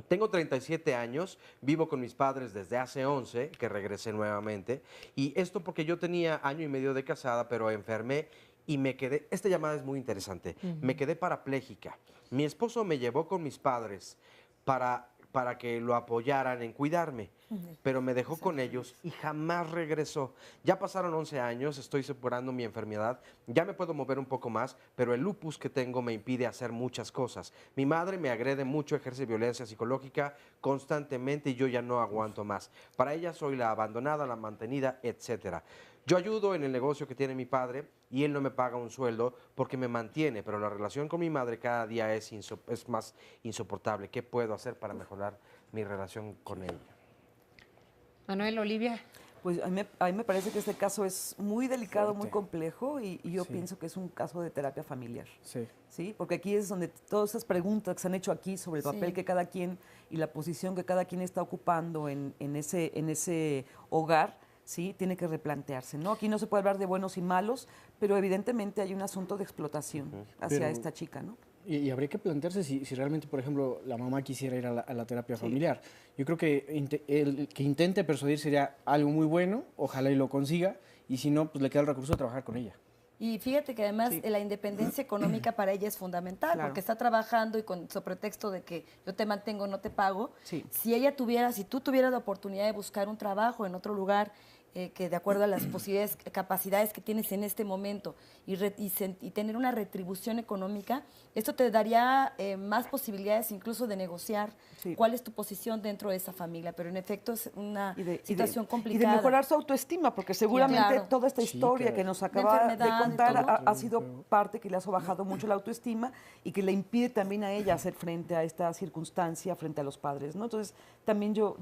tengo 37 años, vivo con mis padres desde hace 11, que regresé nuevamente, y esto porque yo tenía 1 año y medio de casada, pero enfermé y me quedé, esta llamada es muy interesante, me quedé parapléjica. Mi esposo me llevó con mis padres para que lo apoyaran en cuidarme. pero me dejó con ellos y jamás regresó. Ya pasaron 11 años, estoy superando mi enfermedad, ya me puedo mover un poco más, pero el lupus que tengo me impide hacer muchas cosas. Mi madre me agrede mucho, ejerce violencia psicológica constantemente y yo ya no aguanto más. Para ella soy la abandonada, la mantenida, etcétera. Yo ayudo en el negocio que tiene mi padre y él no me paga un sueldo porque me mantiene, pero la relación con mi madre cada día es más insoportable. ¿Qué puedo hacer para mejorar mi relación con ella? Manuel, Olivia. Pues a mí me parece que este caso es muy delicado, muy complejo y yo pienso que es un caso de terapia familiar. Sí. Porque aquí es donde todas esas preguntas que se han hecho aquí sobre el papel que cada quien y la posición que cada quien está ocupando en ese hogar, sí, tiene que replantearse, ¿no? Aquí no se puede hablar de buenos y malos, pero evidentemente hay un asunto de explotación hacia esta chica, ¿no? Y habría que plantearse si realmente, por ejemplo, la mamá quisiera ir a la terapia familiar. Yo creo que el que intente persuadir sería algo muy bueno, ojalá y lo consiga, y si no, pues le queda el recurso de trabajar con ella. Y fíjate que además la independencia económica para ella es fundamental, porque está trabajando y con su pretexto de que yo te mantengo, no te pago. Si tú tuvieras la oportunidad de buscar un trabajo en otro lugar, que de acuerdo a las posibilidades, capacidades que tienes en este momento y tener una retribución económica, esto te daría más posibilidades incluso de negociar cuál es tu posición dentro de esa familia, pero en efecto es una situación complicada. Y de mejorar su autoestima, porque seguramente toda esta historia que nos acaba de contar ha sido parte que le ha bajado mucho la autoestima y que le impide también a ella hacer frente a esta circunstancia, frente a los padres, ¿no? Entonces, también yo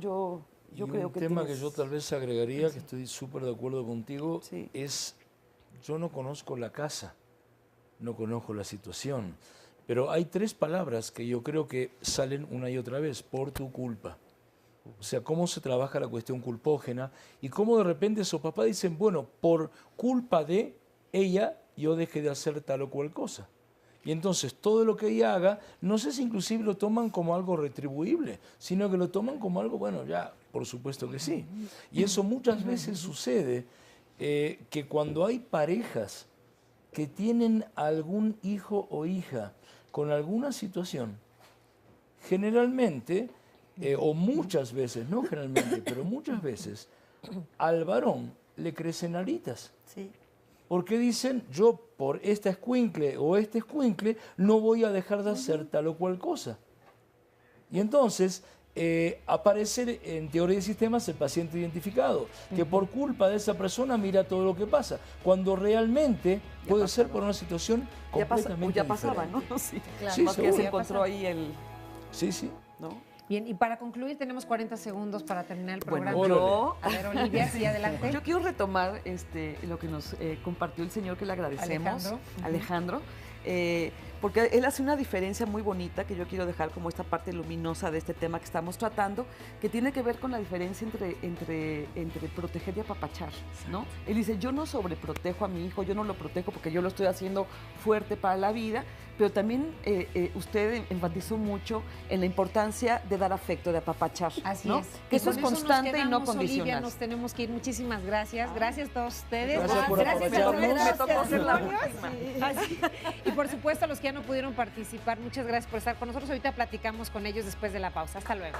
creo que un tema que yo tal vez agregaría, que estoy súper de acuerdo contigo, es, yo no conozco la casa, no conozco la situación, pero hay 3 palabras que yo creo que salen una y otra vez: por tu culpa. O sea, cómo se trabaja la cuestión culpógena y cómo de repente sus papás dicen, bueno, por culpa de ella yo dejé de hacer tal o cual cosa. Y entonces todo lo que ella haga, no sé si inclusive lo toman como algo retribuible, sino que lo toman como algo, bueno, ya, por supuesto que sí. Y eso muchas veces sucede, que cuando hay parejas que tienen algún hijo o hija con alguna situación, generalmente, o muchas veces, no generalmente, pero muchas veces, al varón le crecen alitas. Sí. Porque dicen, yo por esta escuincle o este escuincle no voy a dejar de hacer tal o cual cosa. Y entonces aparece en teoría de sistemas el paciente identificado, que por culpa de esa persona mira todo lo que pasa, cuando realmente puede ser por una situación completamente ya pasaba, diferente. ¿no? Sí, claro. Sí, que se encontró ahí el... Sí, sí. ¿No? Bien, y para concluir tenemos 40 segundos para terminar el programa. Bueno, a ver, Olivia, sí, adelante. Yo quiero retomar lo que nos compartió el señor, que le agradecemos, Alejandro, porque él hace una diferencia muy bonita que yo quiero dejar como esta parte luminosa de este tema que estamos tratando, que tiene que ver con la diferencia entre proteger y apapachar, ¿no? Él dice, yo no sobreprotejo a mi hijo, yo no lo protejo porque yo lo estoy haciendo fuerte para la vida, pero también usted enfatizó mucho en la importancia de dar afecto, de apapachar. Así ¿no? es. Que eso es constante y no condicional. Olivia, nos tenemos que ir. Muchísimas gracias. Gracias a todos ustedes. Gracias por apapacharnos. Me tocó hacer la última. Y por supuesto a los que ya no pudieron participar, muchas gracias por estar con nosotros. Ahorita platicamos con ellos después de la pausa. Hasta luego.